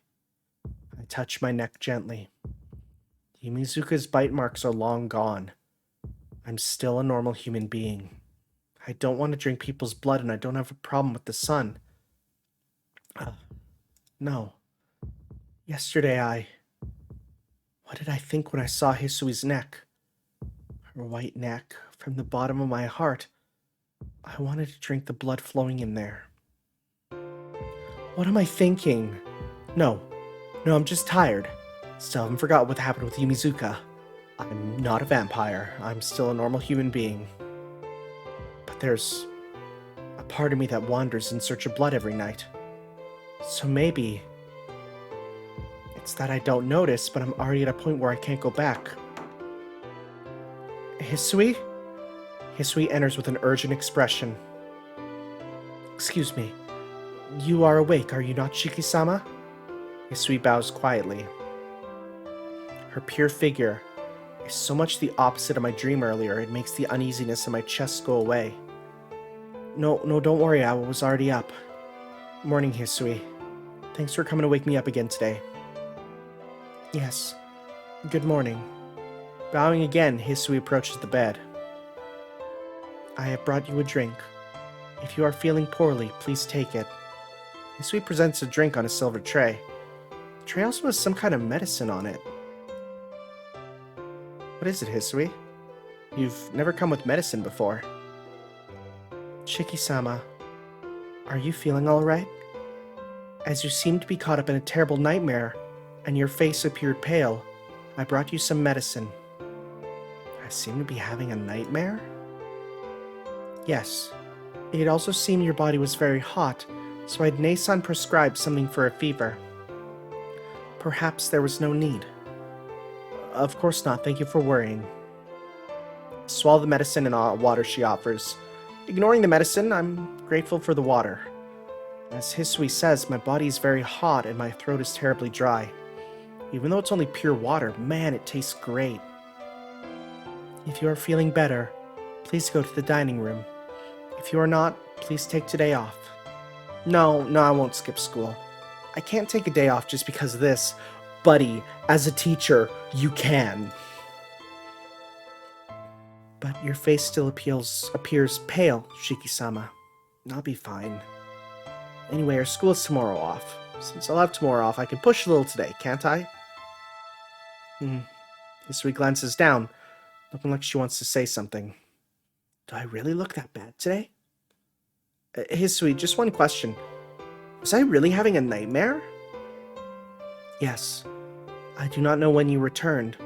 I touch my neck gently. Yumizuka's bite marks are long gone. I'm still a normal human being. I don't want to drink people's blood, and I don't have a problem with the sun. No. Yesterday What did I think when I saw Hisui's neck? Her white neck, from the bottom of my heart. I wanted to drink the blood flowing in there. What am I thinking? No, I'm just tired. Still haven't forgot what happened with Yumizuka. I'm not a vampire. I'm still a normal human being. But there's a part of me that wanders in search of blood every night. So maybe it's that I don't notice, but I'm already at a point where I can't go back. Hisui? Hisui enters with an urgent expression. Excuse me. You are awake, are you not, Shiki-sama? Hisui bows quietly. Her pure figure is so much the opposite of my dream earlier, it makes the uneasiness in my chest go away. No, don't worry, I was already up. Morning, Hisui. Thanks for coming to wake me up again today. Yes, good morning. Bowing again, Hisui approaches the bed. I have brought you a drink. If you are feeling poorly, please take it. Hisui presents a drink on a silver tray. The tray also has some kind of medicine on it. What is it, Hisui? You've never come with medicine before. Shiki-sama, are you feeling alright? As you seem to be caught up in a terrible nightmare, and your face appeared pale, I brought you some medicine. I seem to be having a nightmare? Yes. It also seemed your body was very hot, so I'd Nason prescribed something for a fever. Perhaps there was no need. Of course not, thank you for worrying. Swallow the medicine and water she offers. Ignoring the medicine, I'm grateful for the water. As Hisui says, my body is very hot and my throat is terribly dry. Even though it's only pure water, man, it tastes great. If you are feeling better, please go to the dining room. If you are not, please take today off. No, I won't skip school. I can't take a day off just because of this. Buddy, as a teacher, you can. But your face still appears pale, Shiki-sama. I'll be fine. Anyway, our school is tomorrow off. Since I'll have tomorrow off, I can push a little today, can't I? Hisui glances down, looking like she wants to say something. Do I really look that bad today? Hisui, just one question. Was I really having a nightmare? Yes. I do not know when you returned,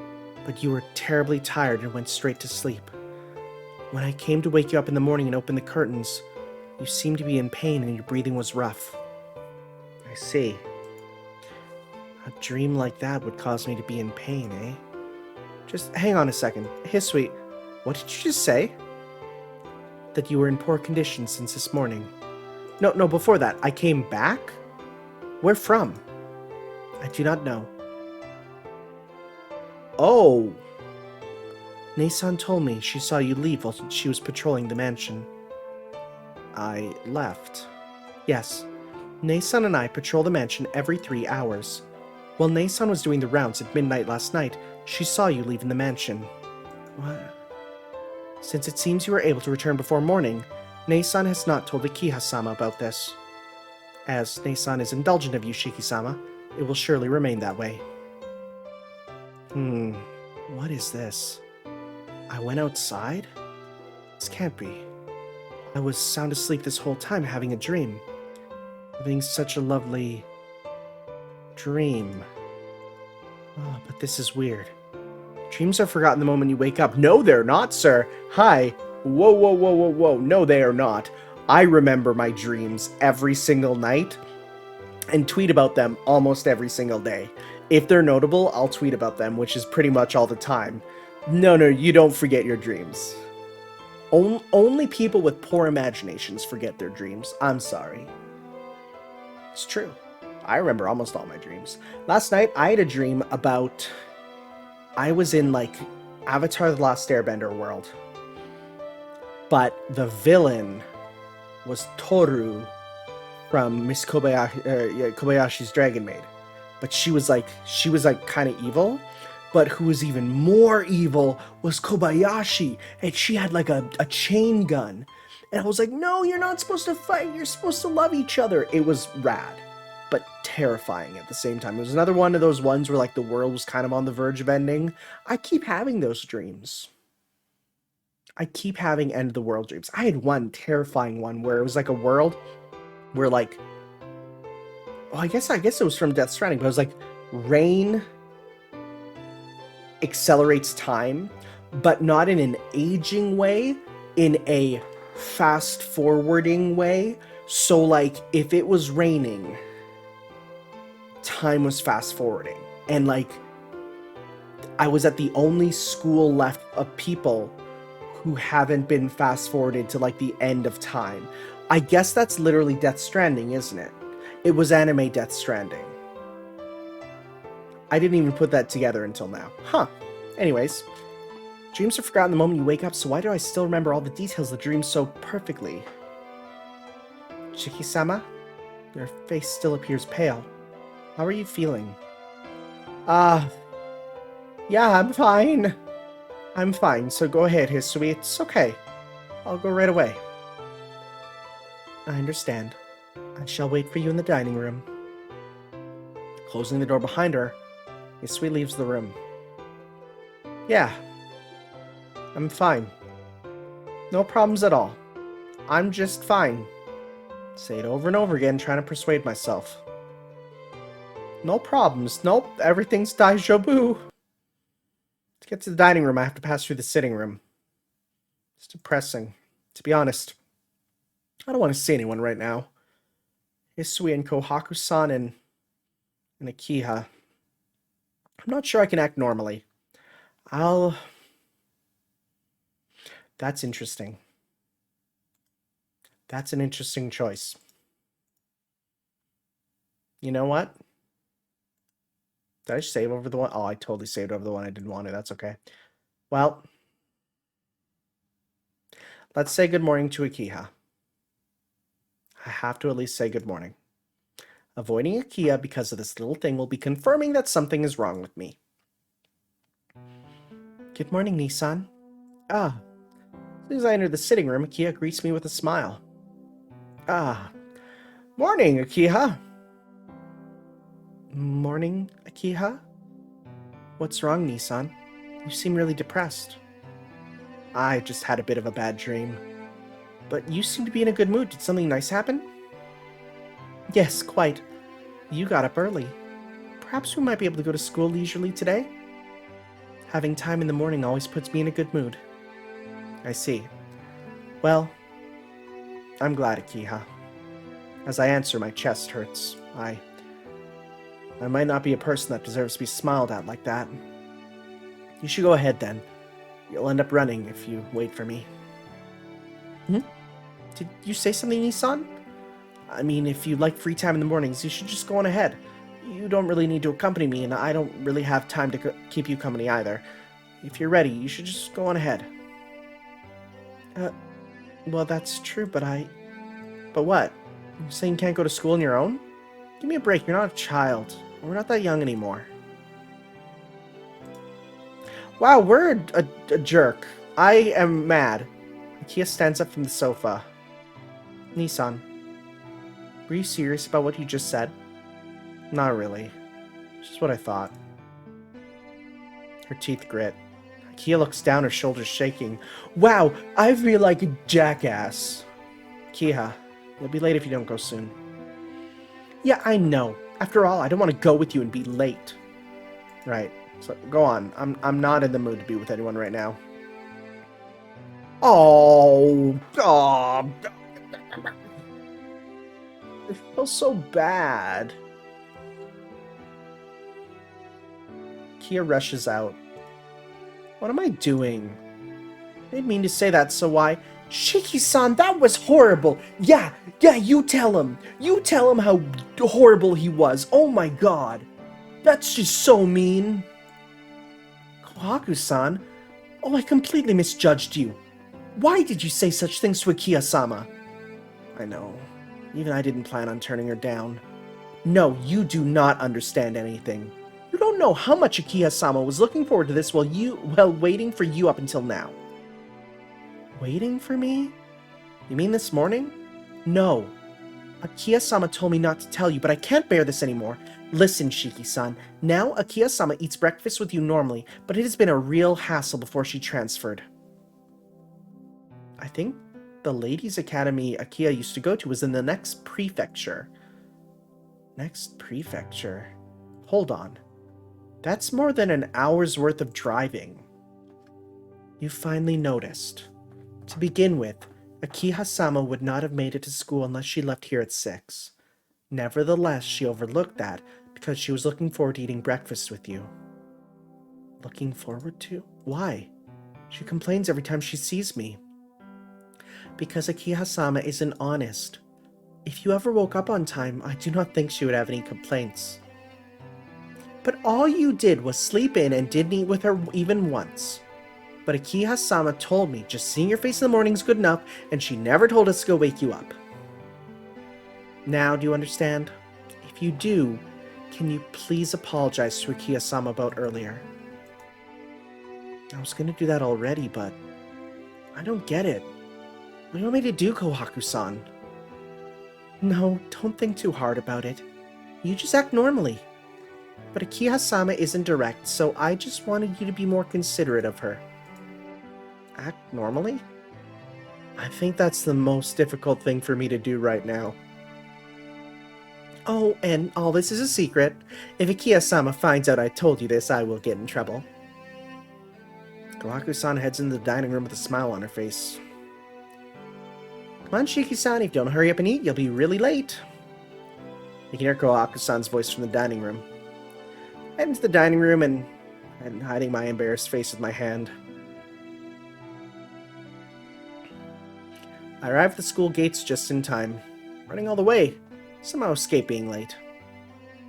but you were terribly tired and went straight to sleep. When I came to wake you up in the morning and open the curtains, you seemed to be in pain and your breathing was rough. I see. A dream like that would cause me to be in pain, eh? Just hang on a second. Hisui, what did you just say? That you were in poor condition since this morning. No, before that. I came back? Where from? I do not know. Oh. Nei-san told me she saw you leave while she was patrolling the mansion. I left. Yes. Nei-san and I patrol the mansion every 3 hours. While Nei-san was doing the rounds at midnight last night, she saw you leaving the mansion. What? Since it seems you were able to return before morning, Nei-san has not told Akiha-sama about this. As Nei-san is indulgent of you, Shiki-sama, it will surely remain that way. What is this? I went outside? This can't be. I was sound asleep this whole time having a dream. Having such a lovely dream. Oh, but this is weird. Dreams are forgotten the moment you wake up. No, they're not, sir. Hi. Whoa. No, they are not. I remember my dreams every single night and tweet about them almost every single day. If they're notable, I'll tweet about them, which is pretty much all the time. No, you don't forget your dreams. Only people with poor imaginations forget their dreams. I'm sorry. It's true. I remember almost all my dreams. Last night, I had a dream about... I was in, like, Avatar The Last Airbender world. But the villain was Toru from Miss Kobayashi's Dragon Maid. But she was kind of evil. But who was even more evil was Kobayashi. And she had, like, a chain gun. And I was like, no, you're not supposed to fight. You're supposed to love each other. It was rad, but terrifying at the same time. It was another one of those ones where, like, the world was kind of on the verge of ending. I keep having those dreams. I keep having end of the world dreams. I had one terrifying one where it was like a world where, like, oh, I guess it was from Death Stranding, but it was like rain accelerates time, but not in an aging way, in a fast forwarding way. So, like, if it was raining, time was fast forwarding. And, like, I was at the only school left of people who haven't been fast forwarded to, like, the end of time. I guess that's literally Death Stranding, isn't it? It was anime Death Stranding. I didn't even put that together until now. Huh. Anyways, dreams are forgotten the moment you wake up, so why do I still remember all the details of the dream so perfectly? Shiki-sama, your face still appears pale. How are you feeling? Yeah, I'm fine. I'm fine, so go ahead, Hisui. It's okay. I'll go right away. I understand. I shall wait for you in the dining room. Closing the door behind her, Hisui leaves the room. Yeah. I'm fine. No problems at all. I'm just fine. Say it over and over again, trying to persuade myself. No problems. Nope, everything's daijoubu. To get to the dining room, I have to pass through the sitting room. It's depressing. To be honest, I don't want to see anyone right now. Hisui and Kohaku-san and Akiha. I'm not sure I can act normally. That's interesting. That's an interesting choice. You know what? Did I save over the one? Oh, I totally saved over the one I didn't want to. That's okay. Well, let's say good morning to Akiha. I have to at least say good morning. Avoiding Akiya because of this little thing will be confirming that something is wrong with me. Good morning, Nissan. Ah. As soon as I enter the sitting room, Akiya greets me with a smile. Ah. Morning, Akiha. Morning, Akiha? What's wrong, Nissan? You seem really depressed. I just had a bit of a bad dream. But you seem to be in a good mood. Did something nice happen? Yes, quite. You got up early. Perhaps we might be able to go to school leisurely today? Having time in the morning always puts me in a good mood. I see. Well, I'm glad, Akiha. As I answer, my chest hurts. I might not be a person that deserves to be smiled at like that. You should go ahead then. You'll end up running if you wait for me. Did you say something, Nissan? I mean, if you like free time in the mornings, you should just go on ahead. You don't really need to accompany me, and I don't really have time to keep you company either. If you're ready, you should just go on ahead. Well, that's true, but But what? You're saying you can't go to school on your own? Give me a break, you're not a child. We're not that young anymore. Wow, we're a jerk. I am mad. Akiya stands up from the sofa. Nissan, were you serious about what you just said? Not really. It's just what I thought. Her teeth grit. Akiya looks down, her shoulders shaking. Wow, I feel like a jackass. Akiha, you'll be late if you don't go soon. Yeah, I know. After all, I don't want to go with you and be late. Right. So go on. I'm not in the mood to be with anyone right now. Oh, it feels so bad. Kia rushes out. What am I doing? I didn't mean to say that, so why? Shiki-san, that was horrible. Yeah, you tell him. You tell him how horrible he was. Oh my god. That's just so mean. Kohaku-san, oh, I completely misjudged you. Why did you say such things to Akiya-sama? I know. Even I didn't plan on turning her down. No, you do not understand anything. You don't know how much Akiya-sama was looking forward to this while waiting for you up until now. Waiting for me? You mean this morning? No. Akiya-sama told me not to tell you, but I can't bear this anymore. Listen, Shiki-san. Now Akiya-sama eats breakfast with you normally, but it has been a real hassle before she transferred. I think the ladies' academy Akiya used to go to was in the next prefecture. Next prefecture? Hold on. That's more than an hour's worth of driving. You finally noticed. To begin with, Akiha-sama would not have made it to school unless she left here at 6. Nevertheless, she overlooked that because she was looking forward to eating breakfast with you. Looking forward to? Why? She complains every time she sees me. Because Akiha-sama isn't honest. If you ever woke up on time, I do not think she would have any complaints. But all you did was sleep in and didn't eat with her even once. But Akiha-sama told me just seeing your face in the morning is good enough, and she never told us to go wake you up. Now, do you understand? If you do, can you please apologize to Akiya-sama about earlier? I was gonna do that already, but I don't get it. What do you want me to do, Kohaku-san? No, don't think too hard about it. You just act normally. But Akiha-sama isn't direct, so I just wanted you to be more considerate of her. Act normally? I think that's the most difficult thing for me to do right now. Oh, and all this is a secret. If Akiya-sama finds out I told you this, I will get in trouble. Kohaku-san heads into the dining room with a smile on her face. Come on, Shiki-san, if you don't hurry up and eat, you'll be really late. You can hear Kohaku-san's voice from the dining room. I head into the dining room and hiding my embarrassed face with my hand. I arrive at the school gates just in time, running all the way, somehow escape being late.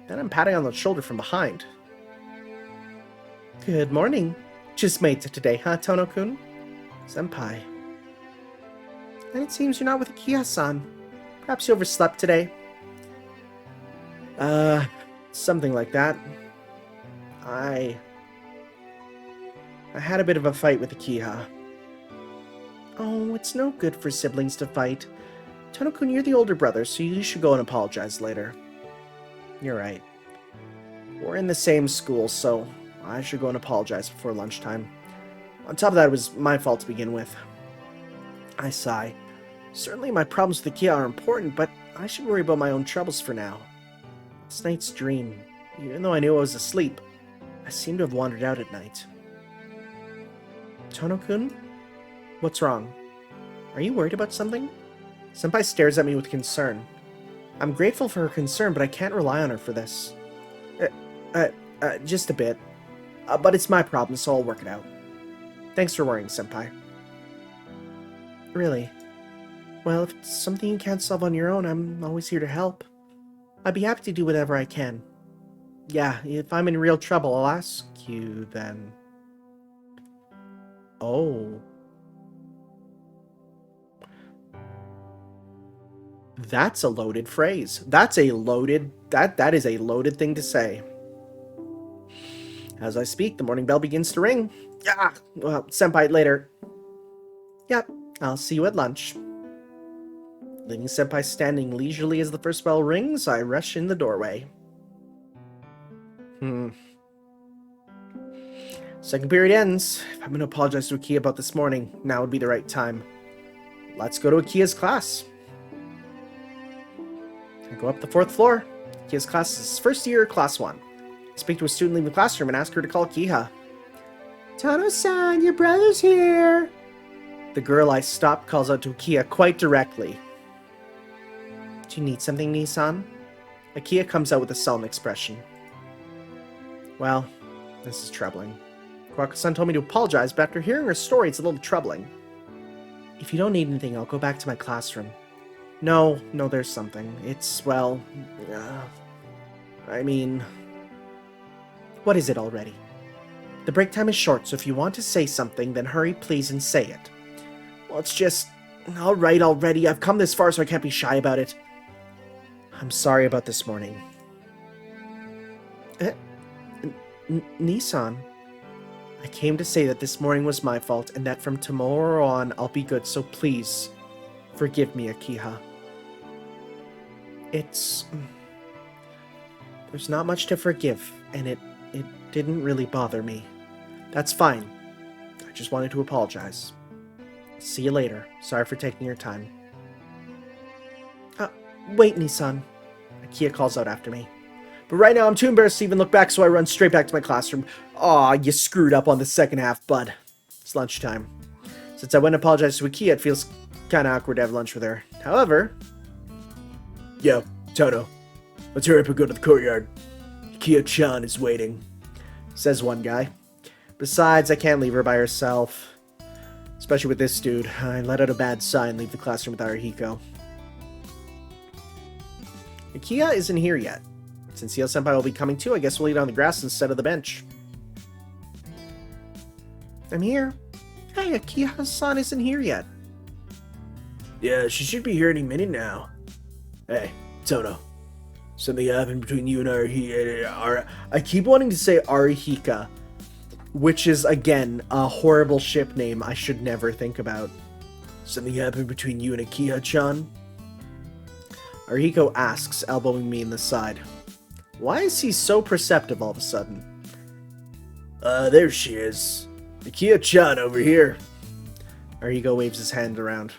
Then I'm patting on the shoulder from behind. Good morning. Just made it today, huh, Tono-kun? Senpai. And it seems you're not with Akiya-san. Perhaps you overslept today. Something like that. I had a bit of a fight with Akiha. Oh, it's no good for siblings to fight. Tono-kun, you're the older brother, so you should go and apologize later. You're right. We're in the same school, so I should go and apologize before lunchtime. On top of that, it was my fault to begin with. I sigh. Certainly my problems with Akiha are important, but I should worry about my own troubles for now. Last night's dream, even though I knew I was asleep, I seem to have wandered out at night. Tono-kun? What's wrong? Are you worried about something? Senpai stares at me with concern. I'm grateful for her concern, but I can't rely on her for this. Just a bit. But it's my problem, so I'll work it out. Thanks for worrying, Senpai. Really? Well, if it's something you can't solve on your own, I'm always here to help. I'd be happy to do whatever I can. Yeah, if I'm in real trouble, I'll ask you then. Oh. That's a loaded phrase. That is a loaded thing to say. As I speak, the morning bell begins to ring. Yeah, well, Senpai, later. Yep, I'll see you at lunch. Leaving Senpai standing leisurely as the first bell rings, I rush in the doorway. Second period ends. If I'm going to apologize to Akiha about this morning, now would be the right time. Let's go to Akiha's class. I go up the 4th floor. Akiha's class is first year, class 1. I speak to a student leaving the classroom and ask her to call Akiha. Tano-san, your brother's here. The girl I stopped calls out to Akiha quite directly. Do you need something, Nissan? Akiha comes out with a sullen expression. Well, this is troubling. Kwako-san told me to apologize, but after hearing her story, it's a little troubling. If you don't need anything, I'll go back to my classroom. No, there's something. It's, well... I mean... What is it already? The break time is short, so if you want to say something, then hurry, please, and say it. Well, it's just... Alright, already. I've come this far, so I can't be shy about it. I'm sorry about this morning. Nissan. I came to say that this morning was my fault, and that from tomorrow on, I'll be good, so please, forgive me, Akiha. There's not much to forgive, and it didn't really bother me. That's fine. I just wanted to apologize. See you later. Sorry for taking your time. Wait, Nissan. Akiha calls out after me. But right now I'm too embarrassed to even look back, so I run straight back to my classroom. Aw, you screwed up on the second half, bud. It's lunchtime. Since I went and apologized to Akiha, it feels kinda awkward to have lunch with her. However... Yo, Toto. Let's hurry up and go to the courtyard. Akiha-chan is waiting. Says one guy. Besides, I can't leave her by herself. Especially with this dude. I let out a bad sigh and leave the classroom with Arihiko. Akiha isn't here yet. Since Hio Senpai will be coming too, I guess we'll eat on the grass instead of the bench. I'm here. Hey, Akiha-san isn't here yet. Yeah, she should be here any minute now. Hey, Tono. Something happened between you and Arihika. I keep wanting to say Arihika, which is, again, a horrible ship name I should never think about. Something happened between you and Akiha-chan? Arihiko asks, elbowing me in the side. Why is he so perceptive all of a sudden? There she is. Akiha-chan over here. Arihiko waves his hand around.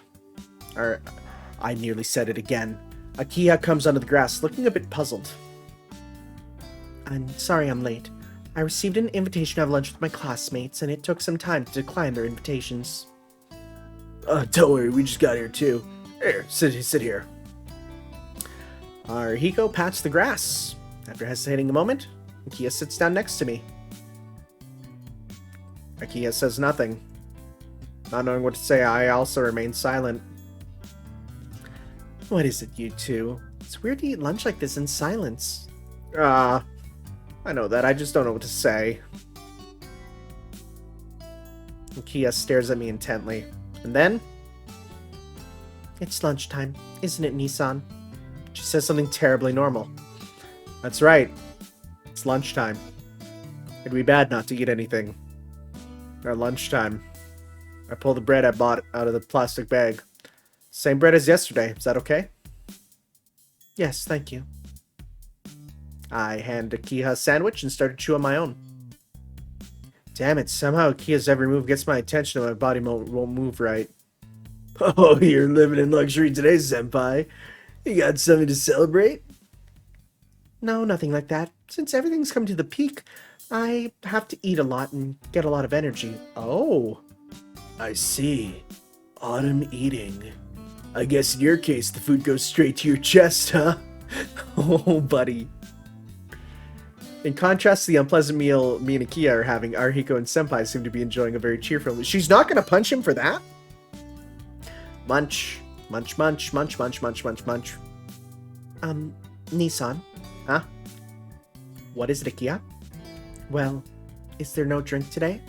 I nearly said it again. Akiha comes under the grass, looking a bit puzzled. I'm sorry I'm late. I received an invitation to have lunch with my classmates, and it took some time to decline their invitations. Don't worry, we just got here too. Here, sit here. Arihiko pats the grass. After hesitating a moment, Akiha sits down next to me. Akiha says nothing. Not knowing what to say, I also remain silent. What is it, you two? It's weird to eat lunch like this in silence. I know that, I just don't know what to say. Akiha stares at me intently. And then... It's lunchtime, isn't it, Nissan? She says something terribly normal. That's right. It's lunchtime. It'd be bad not to eat anything. At lunchtime. I pull the bread I bought out of the plastic bag. Same bread as yesterday. Is that okay? Yes, thank you. I hand Akiha a sandwich and start to chew on my own. Damn it, somehow Akiha's every move gets my attention and my body won't move right. Oh, you're living in luxury today, Senpai. You got something to celebrate? No, nothing like that. Since everything's come to the peak, I have to eat a lot and get a lot of energy. Oh. I see. Autumn eating. I guess in your case, the food goes straight to your chest, huh? Oh, buddy. In contrast to the unpleasant meal me and Akiha are having, Arihiko and Senpai seem to be enjoying a very cheerful... She's not going to punch him for that? Munch. Munch, munch, munch, munch, munch, munch, munch. Nissan? Huh? What is it, Akiha? Well, is there no drink today?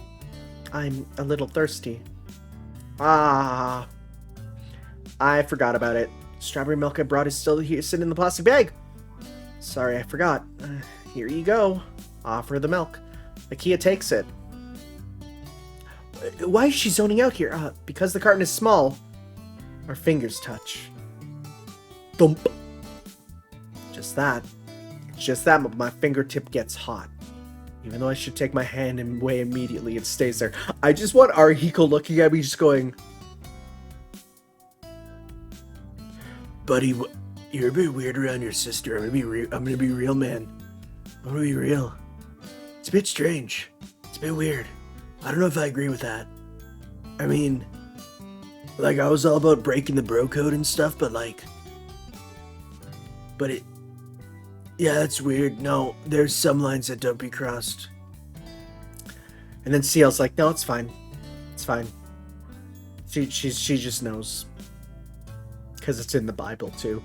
I'm a little thirsty. Ah. I forgot about it. Strawberry milk I brought is still here sitting in the plastic bag. Sorry, I forgot. Here you go. Offer the milk. Akiha takes it. Why is she zoning out here? Because the carton is small. Our fingers touch. Thump. Just that. Just that, but my fingertip gets hot. Even though I should take my hand away immediately, it stays there. I just want Arihiko looking at me just going... Buddy, you're a bit weird around your sister. I'm gonna be real, man. I'm gonna be real. It's a bit strange. It's a bit weird. I don't know if I agree with that. I mean, like, I was all about breaking the bro code and stuff, but yeah, that's weird. No, there's some lines that don't be crossed. And then CL's like, no, it's fine. It's fine. She just knows. Because it's in the Bible, too.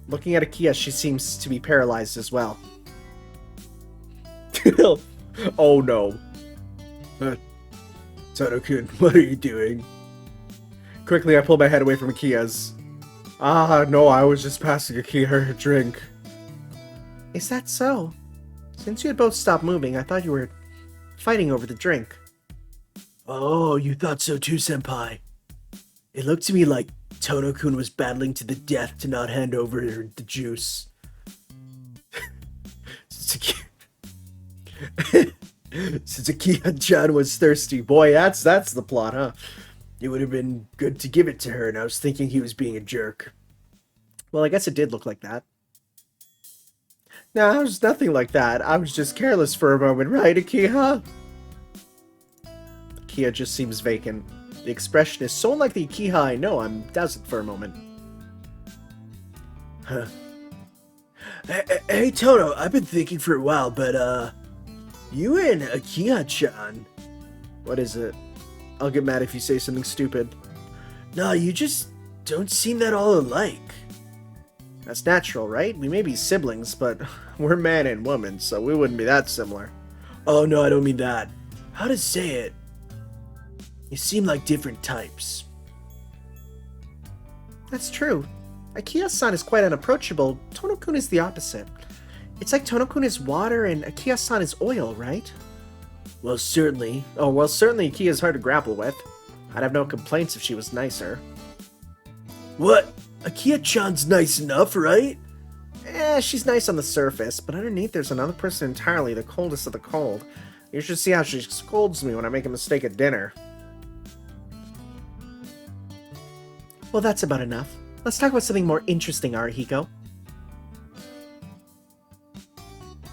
Looking at Akiha, she seems to be paralyzed as well. Oh, no. Tano-kun, what are you doing? Quickly, I pull my head away from Akiha's. Ah, no, I was just passing Akiha her drink. Is that so? Since you had both stopped moving, I thought you were fighting over the drink. Oh, you thought so too, Senpai. It looked to me like Tono-kun was battling to the death to not hand over the juice. Since Akiha-chan was thirsty. Boy, that's the plot, huh? It would have been good to give it to her, and I was thinking he was being a jerk. Well, I guess it did look like that. No, it was nothing like that. I was just careless for a moment, right, Akiha? Akiha just seems vacant. The expression is so unlike the Akiha I know, I'm dazzled for a moment. Huh. Hey, Tono, I've been thinking for a while, but, you and Akiha-chan... What is it? I'll get mad if you say something stupid. No, you just don't seem that all alike. That's natural, right? We may be siblings, but we're man and woman, so we wouldn't be that similar. Oh, no, I don't mean that. How to say it? You seem like different types. That's true. Akiha-san is quite unapproachable. Tono-kun is the opposite. It's like Tono-kun is water and Akiha-san is oil, right? Well, certainly. Oh, well, certainly Akiha is hard to grapple with. I'd have no complaints if she was nicer. What? Akiha-chan's nice enough, right? She's nice on the surface, but underneath there's another person entirely, the coldest of the cold. You should see how she scolds me when I make a mistake at dinner. Well, that's about enough. Let's talk about something more interesting, Arihiko.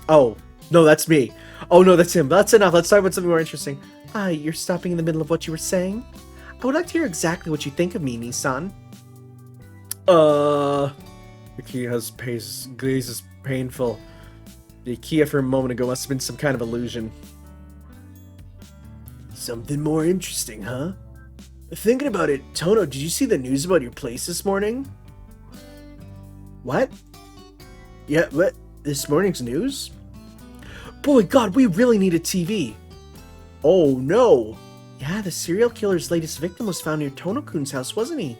Oh, no, that's me. Oh, no, that's him. That's enough. Let's talk about something more interesting. You're stopping in the middle of what you were saying? I would like to hear exactly what you think of me, Nissan. Akiha's gaze is painful. The Akiha for a moment ago must have been some kind of illusion. Something more interesting, huh? Thinking about it, Tono, did you see the news about your place this morning? What? Yeah, what? This morning's news? Boy, God, we really need a TV. Oh, no. Yeah, the serial killer's latest victim was found near Tono-kun's house, wasn't he?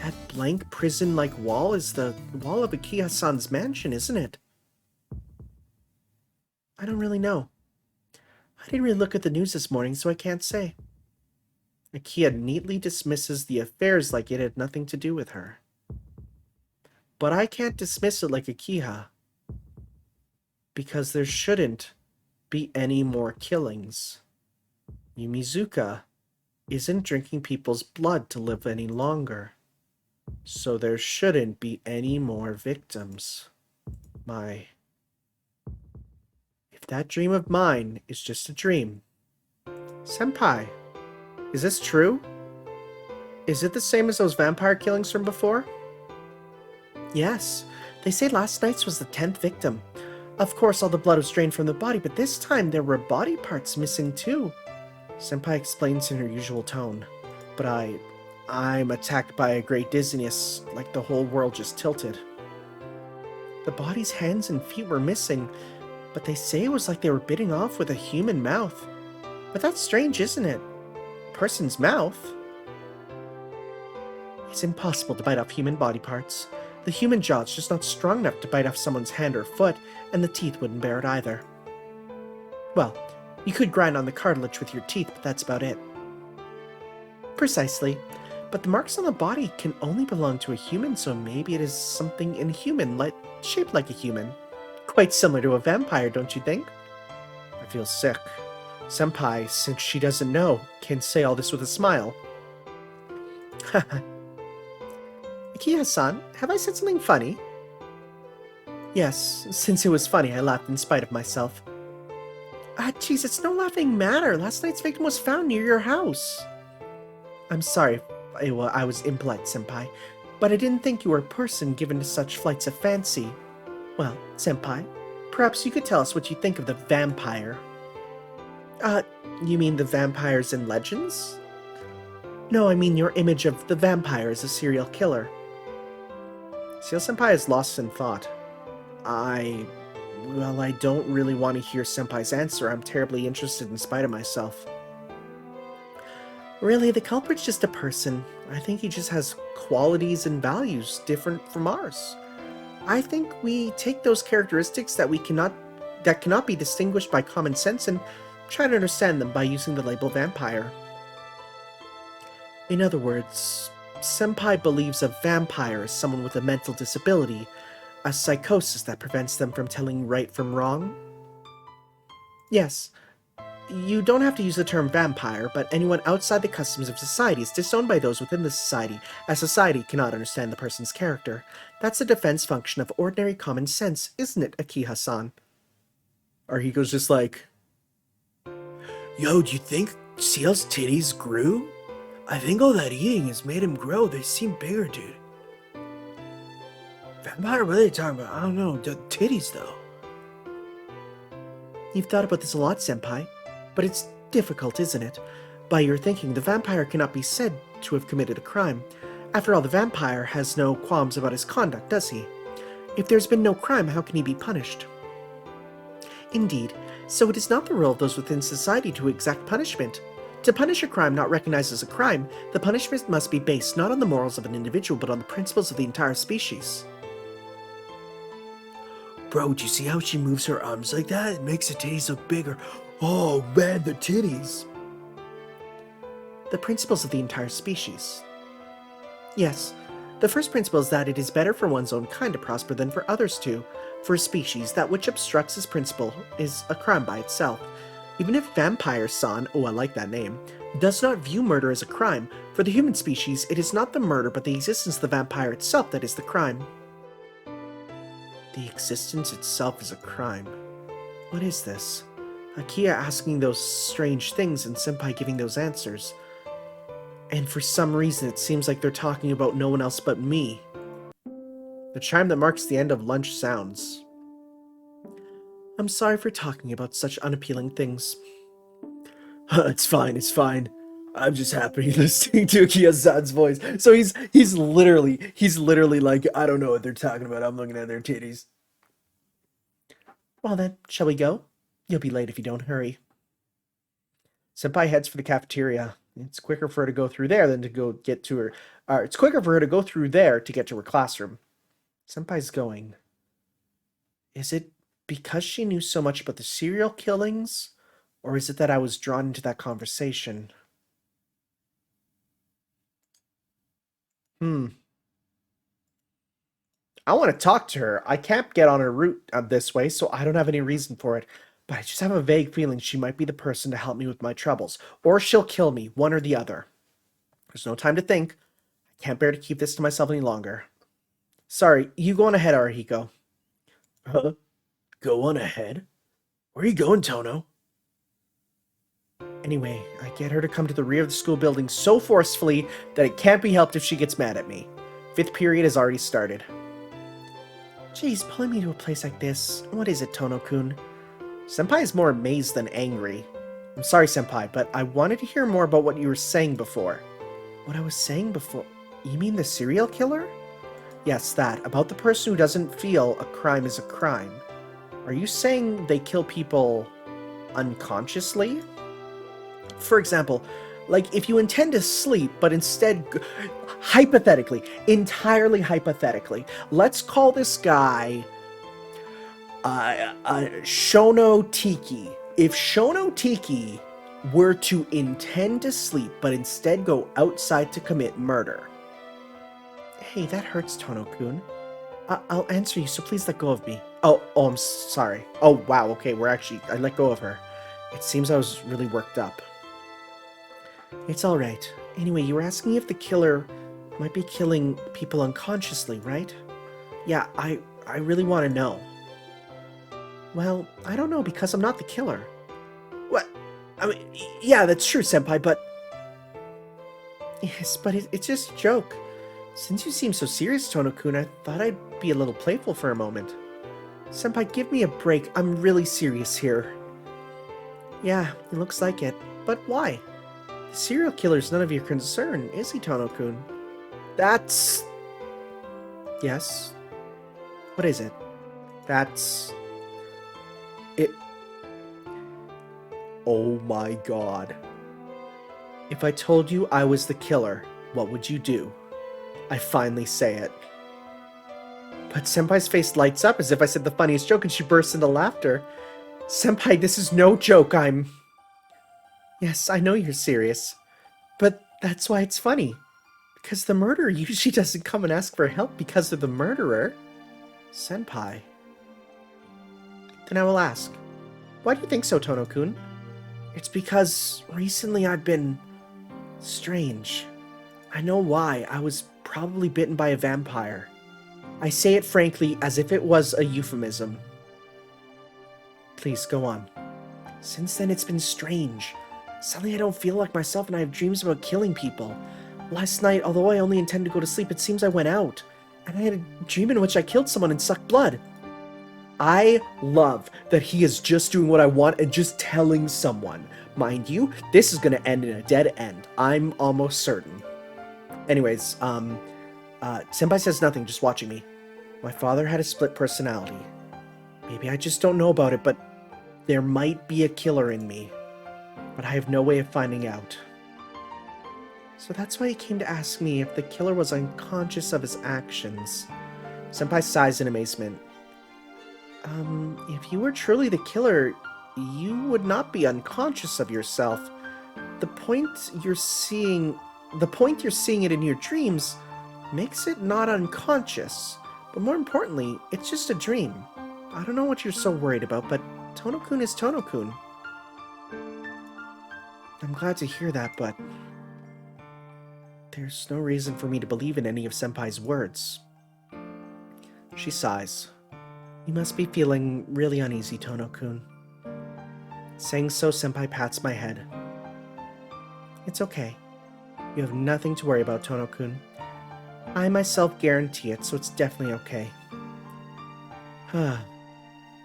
That blank prison-like wall is the wall of Akiha-san's mansion, isn't it? I don't really know. I didn't really look at the news this morning, so I can't say. Akiha neatly dismisses the affairs like it had nothing to do with her. But I can't dismiss it like Akiha, because there shouldn't be any more killings. Yumizuka isn't drinking people's blood to live any longer, so there shouldn't be any more victims. If that dream of mine is just a dream. Senpai, is this true? Is it the same as those vampire killings from before? Yes, they say last night's was the 10th victim. Of course, all the blood was drained from the body, but this time there were body parts missing too. Senpai explains in her usual tone. But I'm attacked by a great dizziness, like the whole world just tilted. The body's hands and feet were missing, but they say it was like they were biting off with a human mouth. But that's strange, isn't it? A person's mouth? It's impossible to bite off human body parts. The human jaw's just not strong enough to bite off someone's hand or foot, and the teeth wouldn't bear it either. Well, you could grind on the cartilage with your teeth, but that's about it. Precisely. But the marks on the body can only belong to a human, so maybe it is something inhuman, shaped like a human. Quite similar to a vampire, don't you think? I feel sick. Senpai, since she doesn't know, can say all this with a smile. Haha. Akiha-san, have I said something funny? Yes, since it was funny, I laughed in spite of myself. Geez, it's no laughing matter. Last night's victim was found near your house. I'm sorry I was impolite, Senpai, but I didn't think you were a person given to such flights of fancy. Well, Senpai, perhaps you could tell us what you think of the vampire. You mean the vampires in Legends? No, I mean your image of the vampire as a serial killer. Seal Senpai is lost in thought. I don't really want to hear Senpai's answer. I'm terribly interested in spite of myself. Really, the culprit's just a person. I think he just has qualities and values different from ours. I think we take those characteristics that cannot be distinguished by common sense and try to understand them by using the label vampire. In other words, Senpai believes a vampire is someone with a mental disability, a psychosis that prevents them from telling right from wrong. Yes, you don't have to use the term vampire, but anyone outside the customs of society is disowned by those within the society, as society cannot understand the person's character. That's a defense function of ordinary common sense, isn't it, Akiha-san? Arhiko's just like, Yo, do you think Seal's titties grew? I think all that eating has made him grow. They seem bigger, dude. Vampire, what are they talking about? I don't know. The titties, though. You've thought about this a lot, Senpai, but it's difficult, isn't it? By your thinking, the vampire cannot be said to have committed a crime. After all, the vampire has no qualms about his conduct, does he? If there's been no crime, how can he be punished? Indeed, so it is not the role of those within society to exact punishment. To punish a crime not recognized as a crime, the punishment must be based not on the morals of an individual, but on the principles of the entire species. Bro, do you see how she moves her arms like that? It makes the titties look bigger. Oh man, the titties. The principles of the entire species. Yes, the first principle is that it is better for one's own kind to prosper than for others to. For a species, that which obstructs this principle is a crime by itself. Even if Vampire-san, oh I like that name, does not view murder as a crime, for the human species it is not the murder but the existence of the vampire itself that is the crime. The existence itself is a crime. What is this? Akiha asking those strange things and Senpai giving those answers. And for some reason it seems like they're talking about no one else but me. The chime that marks the end of lunch sounds. I'm sorry for talking about such unappealing things. It's fine. I'm just happy listening to Akiha-san's voice. So he's literally like, I don't know what they're talking about. I'm looking at their titties. Well then, shall we go? You'll be late if you don't hurry. Senpai heads for the cafeteria. It's quicker for her to go through there than to go get to It's quicker for her to go through there to get to her classroom. Senpai's going. Is it because she knew so much about the serial killings? Or is it that I was drawn into that conversation? I want to talk to her. I can't get on her route this way, so I don't have any reason for it. But I just have a vague feeling she might be the person to help me with my troubles. Or she'll kill me, one or the other. There's no time to think. I can't bear to keep this to myself any longer. Sorry, you go on ahead, Arihiko. Huh? Go on ahead? Where are you going, Tono? Anyway, I get her to come to the rear of the school building so forcefully that it can't be helped if she gets mad at me. 5th period has already started. Geez, pulling me to a place like this. What is it, Tono-kun? Senpai is more amazed than angry. I'm sorry, Senpai, but I wanted to hear more about what you were saying before. What I was saying before? You mean the serial killer? Yes, that. About the person who doesn't feel a crime is a crime. Are you saying they kill people unconsciously? For example, like if you intend to sleep, but instead, hypothetically, entirely hypothetically, let's call this guy Shono Tiki. If Shono Tiki were to intend to sleep, but instead go outside to commit murder. Hey, that hurts, Tono-kun. I'll answer you, so please let go of me. Oh, I'm sorry. Oh, wow, okay, I let go of her. It seems I was really worked up. It's alright. Anyway, you were asking if the killer might be killing people unconsciously, right? Yeah, I really want to know. Well, I don't know because I'm not the killer. What? I mean, yeah, that's true, Senpai, but... Yes, but it's just a joke. Since you seem so serious, Tono-kun, I thought I'd be a little playful for a moment. Senpai, give me a break. I'm really serious here. Yeah, it looks like it. But why? The serial killer's none of your concern, is he, Tono-kun? That's... Yes? What is it? That's... It... Oh my god. If I told you I was the killer, what would you do? I finally say it. But Senpai's face lights up as if I said the funniest joke and she bursts into laughter. Senpai, this is no joke, Yes, I know you're serious. But that's why it's funny. Because the murderer usually doesn't come and ask for help because of the murderer. Senpai. Then I will ask, why do you think so, Tono-kun? It's because recently I've been... strange. I know why. I was probably bitten by a vampire. I say it frankly as if it was a euphemism. Please, go on. Since then, it's been strange. Suddenly I don't feel like myself and I have dreams about killing people. Last night, although I only intended to go to sleep, it seems I went out. And I had a dream in which I killed someone and sucked blood. I love that he is just doing what I want and just telling someone. Mind you, this is going to end in a dead end. I'm almost certain. Anyways, Senpai says nothing, just watching me. My father had a split personality. Maybe I just don't know about it, but there might be a killer in me. But I have no way of finding out. So that's why he came to ask me if the killer was unconscious of his actions. Senpai sighs in amazement. If you were truly the killer, you would not be unconscious of yourself. The point you're seeing it in your dreams makes it not unconscious. But more importantly, it's just a dream. I don't know what you're so worried about, but Tono-kun is Tono-kun. I'm glad to hear that, but there's no reason for me to believe in any of Senpai's words. She sighs. You must be feeling really uneasy, Tono-kun. Saying so, Senpai pats my head. It's okay. You have nothing to worry about, Tono-kun. I myself guarantee it, so it's definitely okay.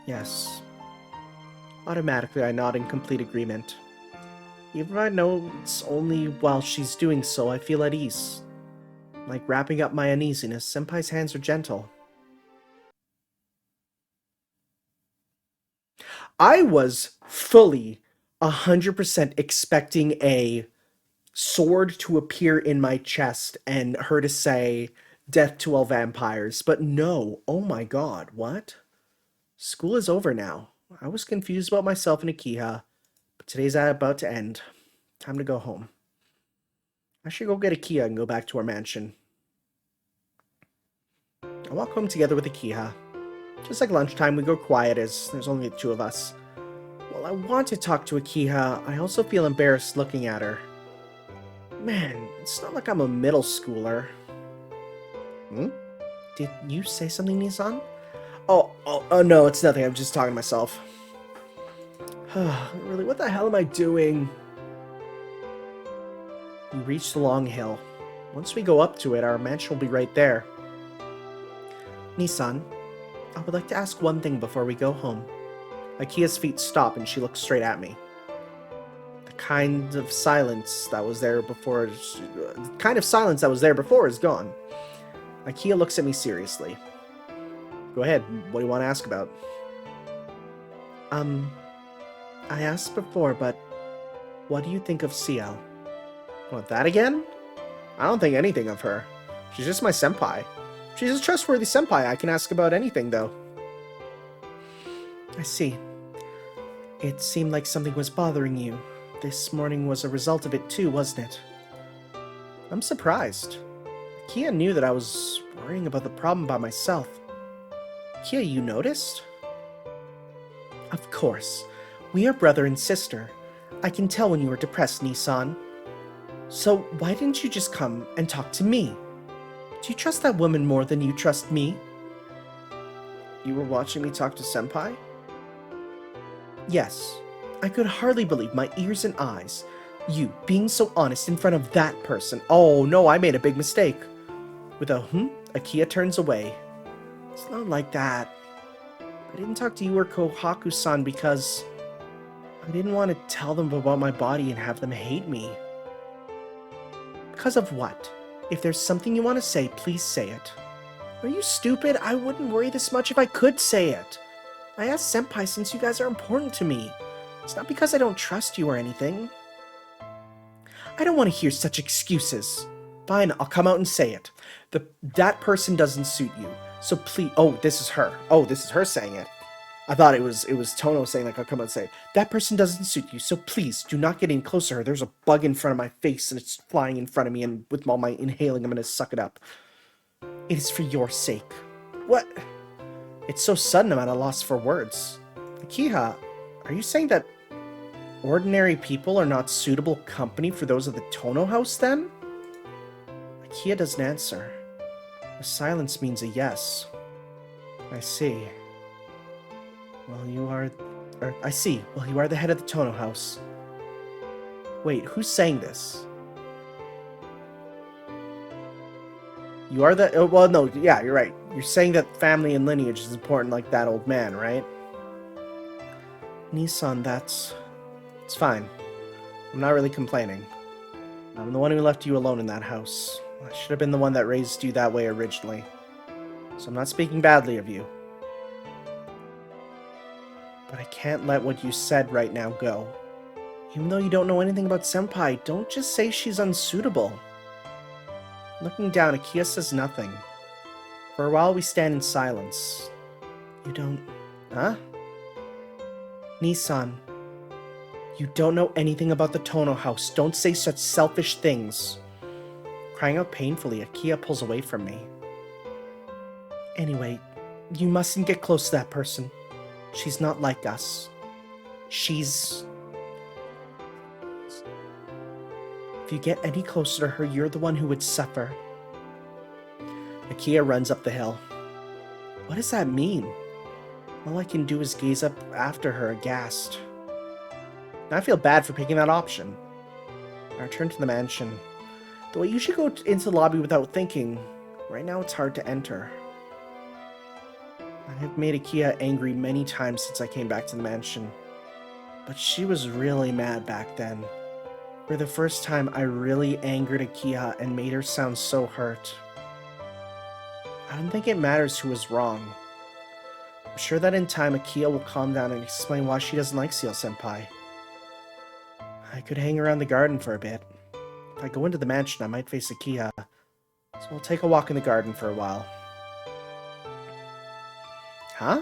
Yes. Automatically, I nod in complete agreement. Even if I know it's only while she's doing so, I feel at ease. Like wrapping up my uneasiness, Senpai's hands are gentle. I was fully 100% expecting a sword to appear in my chest and her to say, "Death to all vampires." But no, oh my god, what? School is over now. I was confused about myself and Akiha, but today's about to end. Time to go home. I should go get Akiha and go back to our mansion. I walk home together with Akiha. Just like lunchtime, we go quiet as there's only the two of us. While I want to talk to Akiha, I also feel embarrassed looking at her. Man, it's not like I'm a middle schooler. Did you say something, Nissan? Oh, no, it's nothing. I'm just talking to myself. Really, what the hell am I doing? We reach the long hill. Once we go up to it, our mansion will be right there. Nissan, I would like to ask one thing before we go home. Akiha's feet stop and she looks straight at me. The kind of silence that was there before is gone. Akiha looks at me seriously. Go ahead, what do you want to ask about? I asked before, but what do you think of CL? What, that again? I don't think anything of her. She's just my senpai. She's a trustworthy senpai. I can ask about anything, though. I see. It seemed like something was bothering you. This morning was a result of it too, wasn't it? I'm surprised. Kia knew that I was worrying about the problem by myself. Kia, you noticed? Of course. We are brother and sister. I can tell when you are depressed, Nissan. So why didn't you just come and talk to me? Do you trust that woman more than you trust me? You were watching me talk to Senpai? Yes. I could hardly believe my ears and eyes. You being so honest in front of that person. Oh no, I made a big mistake. With a Akiha turns away. It's not like that. I didn't talk to you or Kohaku-san because I didn't want to tell them about my body and have them hate me. Because of what? If there's something you want to say, please say it. Are you stupid? I wouldn't worry this much if I could say it. I asked Senpai since you guys are important to me. It's not because I don't trust you or anything. I don't want to hear such excuses. Fine, I'll come out and say it. That person doesn't suit you. So please... Oh, this is her. Oh, this is her saying it. I thought it was Tono saying, like, I'll come out and say, that person doesn't suit you, so please do not get in close to her. There's a bug in front of my face, and it's flying in front of me, and with all my inhaling, I'm going to suck it up. It is for your sake. What? It's so sudden, I'm at a loss for words. Akiha, are you saying that ordinary people are not suitable company for those of the Tono house, then? Akiha doesn't answer. The silence means a yes. I see. Well, you are... I see. Well, you are the head of the Tono house. Wait, who's saying this? You are the... Oh, well, no, yeah, you're right. You're saying that family and lineage is important like that old man, right? Nissan, that's... It's fine. I'm not really complaining. I'm the one who left you alone in that house. I should have been the one that raised you that way originally. So I'm not speaking badly of you. But I can't let what you said right now go. Even though you don't know anything about Senpai, don't just say she's unsuitable. Looking down, Akiha says nothing. For a while we stand in silence. You don't... Huh? Nissan. You don't know anything about the Tono house. Don't say such selfish things. Crying out painfully, Akiha pulls away from me. Anyway, you mustn't get close to that person. She's not like us. She's... If you get any closer to her, you're the one who would suffer. Akiha runs up the hill. What does that mean? All I can do is gaze up after her, aghast. I feel bad for picking that option. I return to the mansion. Though I usually go into the lobby without thinking, right now it's hard to enter. I have made Akiha angry many times since I came back to the mansion. But she was really mad back then. For the first time, I really angered Akiha and made her sound so hurt. I don't think it matters who was wrong. I'm sure that in time, Akiha will calm down and explain why she doesn't like Seal Senpai. I could hang around the garden for a bit. If I go into the mansion, I might face Akiha, so I'll take a walk in the garden for a while. Huh?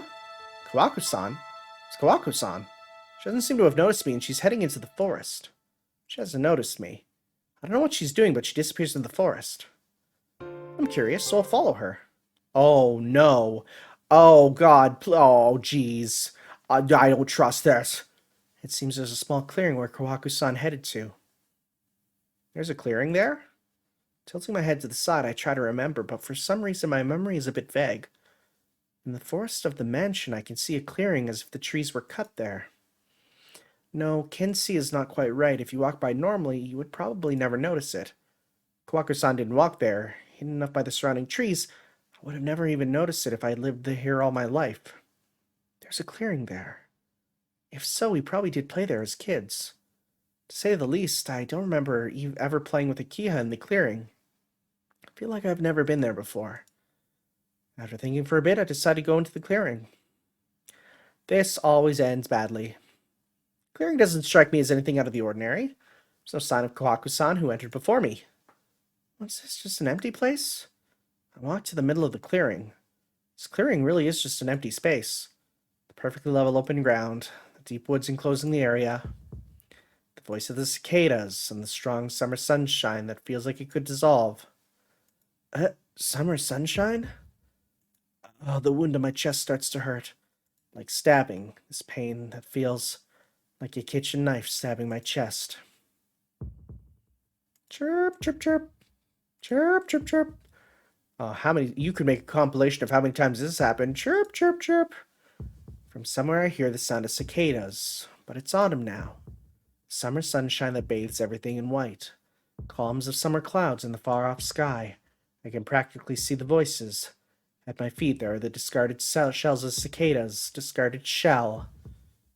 Kawaku-san? It's Kawaku-san. She doesn't seem to have noticed me, and she's heading into the forest. She hasn't noticed me. I don't know what she's doing, but she disappears in the forest. I'm curious, so I'll follow her. Oh, no. Oh, God. Oh, jeez. I don't trust this. It seems there's a small clearing where Kawaku-san headed to. There's a clearing there? Tilting my head to the side, I try to remember, but for some reason my memory is a bit vague. In the forest of the mansion, I can see a clearing as if the trees were cut there. No, can see is not quite right. If you walk by normally, you would probably never notice it. Kawaku-san didn't walk there. Hidden enough by the surrounding trees, I would have never even noticed it if I had lived here all my life. There's a clearing there. If so, we probably did play there as kids. To say the least, I don't remember ever playing with Akiha in the clearing. I feel like I've never been there before. After thinking for a bit, I decided to go into the clearing. This always ends badly. Clearing doesn't strike me as anything out of the ordinary. There's no sign of Kawaku-san, who entered before me. What's this, just an empty place? I walked to the middle of the clearing. This clearing really is just an empty space. The perfectly level open ground, the deep woods enclosing the area, the voice of the cicadas, and the strong summer sunshine that feels like it could dissolve. Summer sunshine? Oh, the wound on my chest starts to hurt. Like stabbing, this pain that feels like a kitchen knife stabbing my chest. Chirp, chirp, chirp. Chirp, chirp, chirp. You could make a compilation of how many times this happened. Chirp, chirp, chirp. From somewhere I hear the sound of cicadas, but it's autumn now. Summer sunshine that bathes everything in white. Columns of summer clouds in the far-off sky. I can practically see the voices. At my feet there are the discarded shells of cicadas. Discarded shell.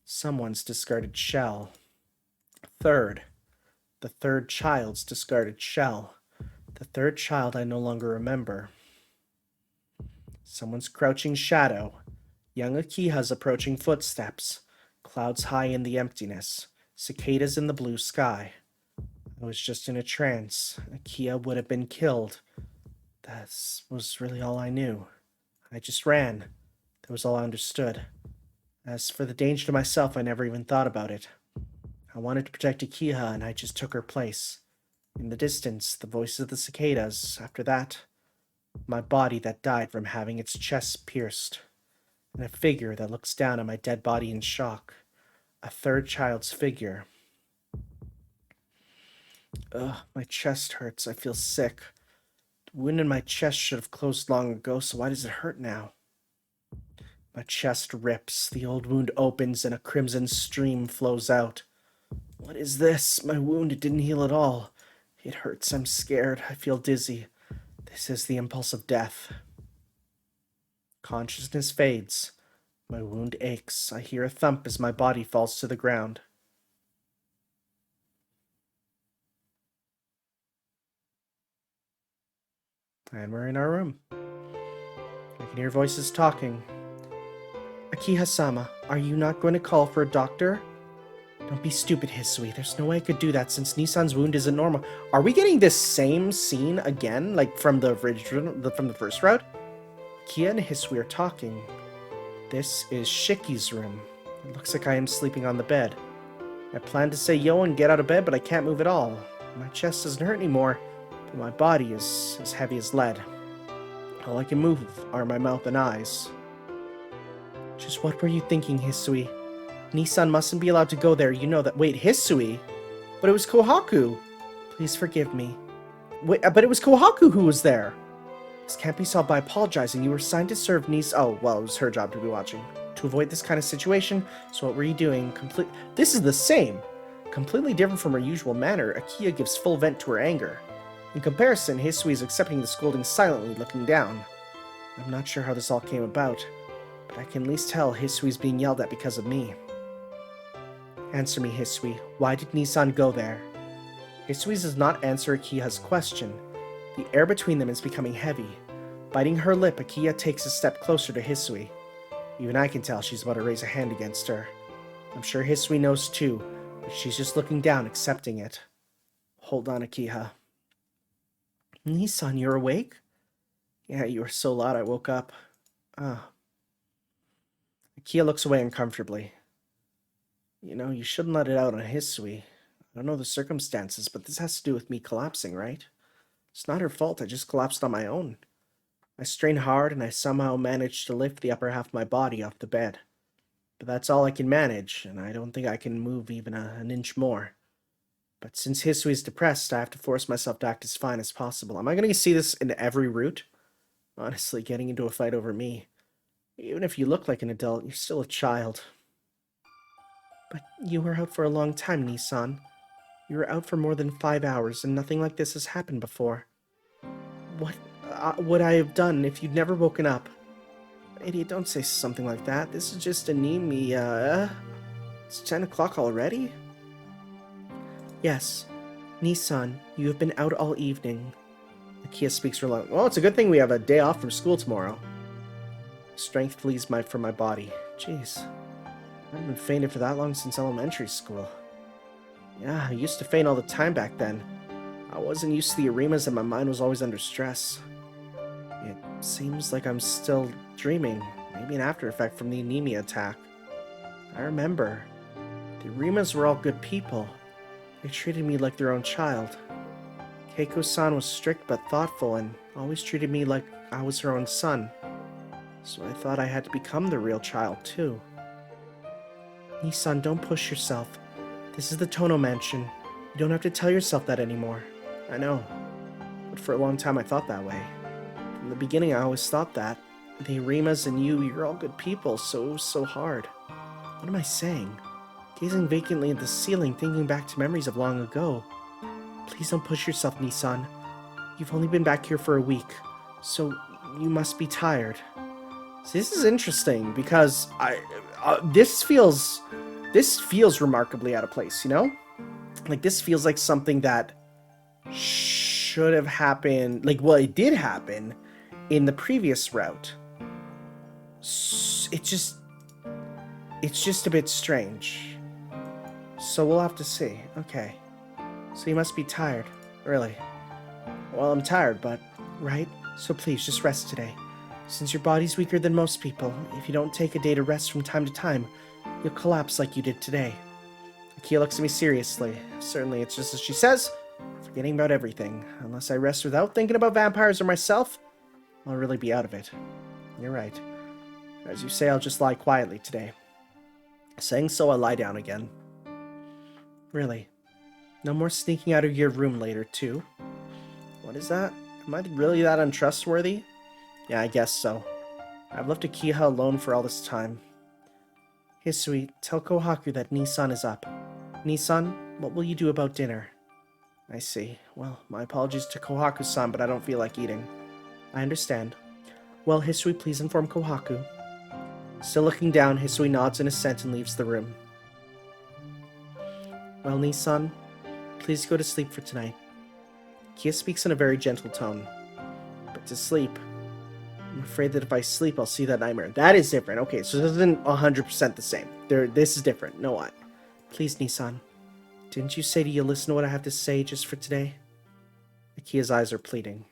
Someone's discarded shell. The third child's discarded shell. The third child I no longer remember. Someone's crouching shadow. Young Akiha's approaching footsteps. Clouds high in the emptiness. Cicadas in the blue sky. I was just in a trance. Akiha would have been killed. That was really all I knew. I just ran. That was all I understood. As for the danger to myself, I never even thought about it. I wanted to protect Akiha, and I just took her place. In the distance, the voices of the cicadas. After that, my body that died from having its chest pierced. And a figure that looks down at my dead body in shock. A third child's figure. Ugh, my chest hurts. I feel sick. The wound in my chest should have closed long ago, so why does it hurt now? My chest rips. The old wound opens and a crimson stream flows out. What is this? My wound, it didn't heal at all. It hurts. I'm scared. I feel dizzy. This is the impulse of death. Consciousness fades. My wound aches. I hear a thump as my body falls to the ground. And we're in our room. I can hear voices talking. Akiha-sama, are you not going to call for a doctor? Don't be stupid, Hisui. There's no way I could do that since Nissan's wound isn't normal. Are we getting this same scene again, like from the first route? Akiha and Hisui are talking. This is Shiki's room. It looks like I am sleeping on the bed. I plan to say yo and get out of bed, but I can't move at all. My chest doesn't hurt anymore, but my body is as heavy as lead. All I can move are my mouth and eyes. Just what were you thinking, Hisui? Nissan mustn't be allowed to go there, you know that. Wait, Hisui? But it was Kohaku. Please forgive me. Wait, but it was Kohaku who was there. This can't be solved by apologizing. You were assigned to serve Nis. Oh, well, it was her job to be watching. To avoid this kind of situation, so what were you doing? This is the same. Completely different from her usual manner, Akiha gives full vent to her anger. In comparison, Hisui is accepting the scolding silently, looking down. I'm not sure how this all came about, but I can at least tell Hisui's being yelled at because of me. Answer me, Hisui. Why did Nissan go there? Hisui does not answer Akiha's question. The air between them is becoming heavy. Biting her lip, Akiha takes a step closer to Hisui. Even I can tell she's about to raise a hand against her. I'm sure Hisui knows too, but she's just looking down, accepting it. Hold on, Akiha. Nissan, you're awake? Yeah, you were so loud I woke up. Ah. Akiha looks away uncomfortably. You know, you shouldn't let it out on Hisui. I don't know the circumstances, but this has to do with me collapsing, right? It's not her fault, I just collapsed on my own. I strained hard and I somehow managed to lift the upper half of my body off the bed. But that's all I can manage, and I don't think I can move even an inch more. But since Hisui is depressed, I have to force myself to act as fine as possible. Am I going to see this in every route? Honestly, getting into a fight over me. Even if you look like an adult, you're still a child. But you were out for a long time, Nissan. You were out for more than 5 hours, and nothing like this has happened before. What would I have done if you'd never woken up? Idiot, don't say something like that. This is just anemia. It's 10 o'clock already? Yes. Nissan, you have been out all evening. Akiha speaks reluctantly. Well, it's a good thing we have a day off from school tomorrow. Strength flees from my body. Jeez. I haven't been fainted for that long since elementary school. Yeah, I used to faint all the time back then. I wasn't used to the aremas and my mind was always under stress. It seems like I'm still dreaming. Maybe an after effect from the anemia attack. I remember. The aremas were all good people. They treated me like their own child. Keiko-san was strict but thoughtful and always treated me like I was her own son. So I thought I had to become the real child, too. Nissan, don't push yourself. This is the Tono Mansion. You don't have to tell yourself that anymore. I know. But for a long time I thought that way. From the beginning I always thought that. The Arimas and you're all good people, so it was so hard. What am I saying? Gazing vacantly at the ceiling, thinking back to memories of long ago. Please don't push yourself, Nissan. You've only been back here for a week, so you must be tired. So this is interesting because this feels remarkably out of place, you know? Like, this feels like something that should have happened, like, well, it did happen in the previous route. It's just a bit strange. So we'll have to see. Okay. So you must be tired. Really? Well, I'm tired, but... Right? So please, just rest today. Since your body's weaker than most people, if you don't take a day to rest from time to time, you'll collapse like you did today. Akiha looks at me seriously. Certainly, it's just as she says, forgetting about everything. Unless I rest without thinking about vampires or myself, I'll really be out of it. You're right. As you say, I'll just lie quietly today. Saying so, I lie down again. Really? No more sneaking out of your room later, too? What is that? Am I really that untrustworthy? Yeah, I guess so. I've left Akiha alone for all this time. Hisui, tell Kohaku that Nissan is up. Nissan, what will you do about dinner? I see. Well, my apologies to Kohaku-san, but I don't feel like eating. I understand. Well, Hisui, please inform Kohaku. Still looking down, Hisui nods in assent and leaves the room. Well, Nissan, please go to sleep for tonight. Kia speaks in a very gentle tone. But to sleep, I'm afraid that if I sleep, I'll see that nightmare. That is different. Okay, so this isn't 100% the same. This is different. No, what? Please, Nissan. Didn't you say you'll listen to what I have to say just for today? Akia's eyes are pleading.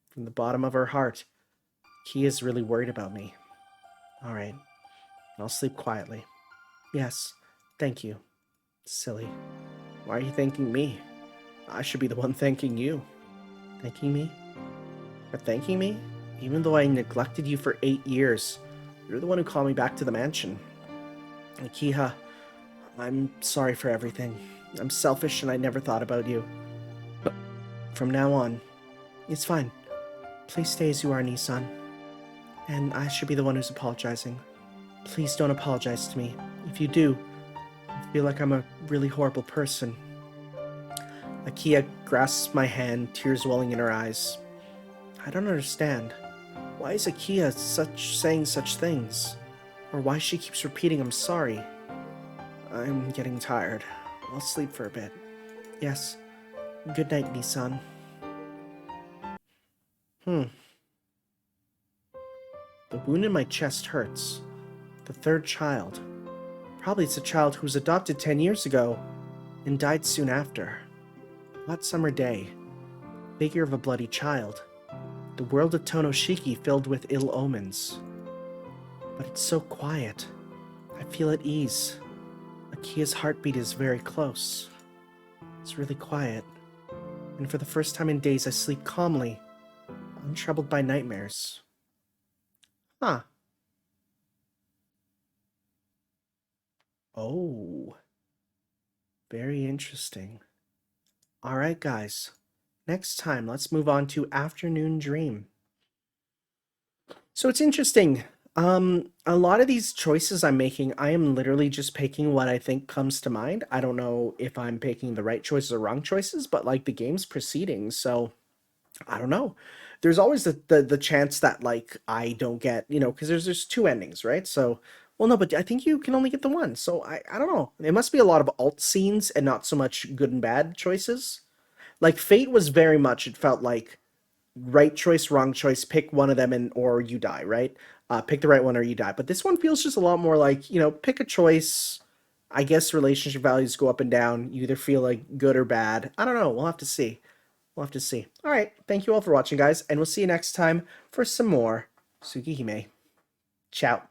From the bottom of her heart, Akia's really worried about me. Alright. I'll sleep quietly. Yes, thank you. Silly. Why are you thanking me? I should be the one thanking you. Thanking me? For thanking me? Even though I neglected you for 8 years, you're the one who called me back to the mansion. Akiha, I'm sorry for everything. I'm selfish and I never thought about you. But from now on, it's fine. Please stay as you are, Nissan. And I should be the one who's apologizing. Please don't apologize to me. If you do, I feel like I'm a really horrible person. Akiha grasps my hand, tears welling in her eyes. I don't understand. Why is Akiha saying such things? Or why she keeps repeating I'm sorry? I'm getting tired. I'll sleep for a bit. Yes. Good night, Nissan. The wound in my chest hurts. The third child. Probably it's a child who was adopted 10 years ago and died soon after. Hot summer day. Figure of a bloody child. The world of Tonoshiki filled with ill omens. But it's so quiet. I feel at ease. Akia's heartbeat is very close. It's really quiet. And for the first time in days, I sleep calmly, untroubled by nightmares. Huh. Oh. Very interesting. Alright, guys. Next time, let's move on to Afternoon Dream. So it's interesting. A lot of these choices I'm making, I am literally just picking what I think comes to mind. I don't know if I'm picking the right choices or wrong choices, but like the game's proceeding, so I don't know. There's always the chance that like I don't get, because there's two endings, right? So, well, no, but I think you can only get the one. So I don't know. It must be a lot of alt scenes and not so much good and bad choices. Like Fate was very much, it felt like right choice, wrong choice, pick one of them and or you die, right? Pick the right one or you die. But this one feels just a lot more like, pick a choice. I guess relationship values go up and down. You either feel like good or bad. I don't know. We'll have to see. We'll have to see. All right. Thank you all for watching, guys. And we'll see you next time for some more Tsukihime. Ciao.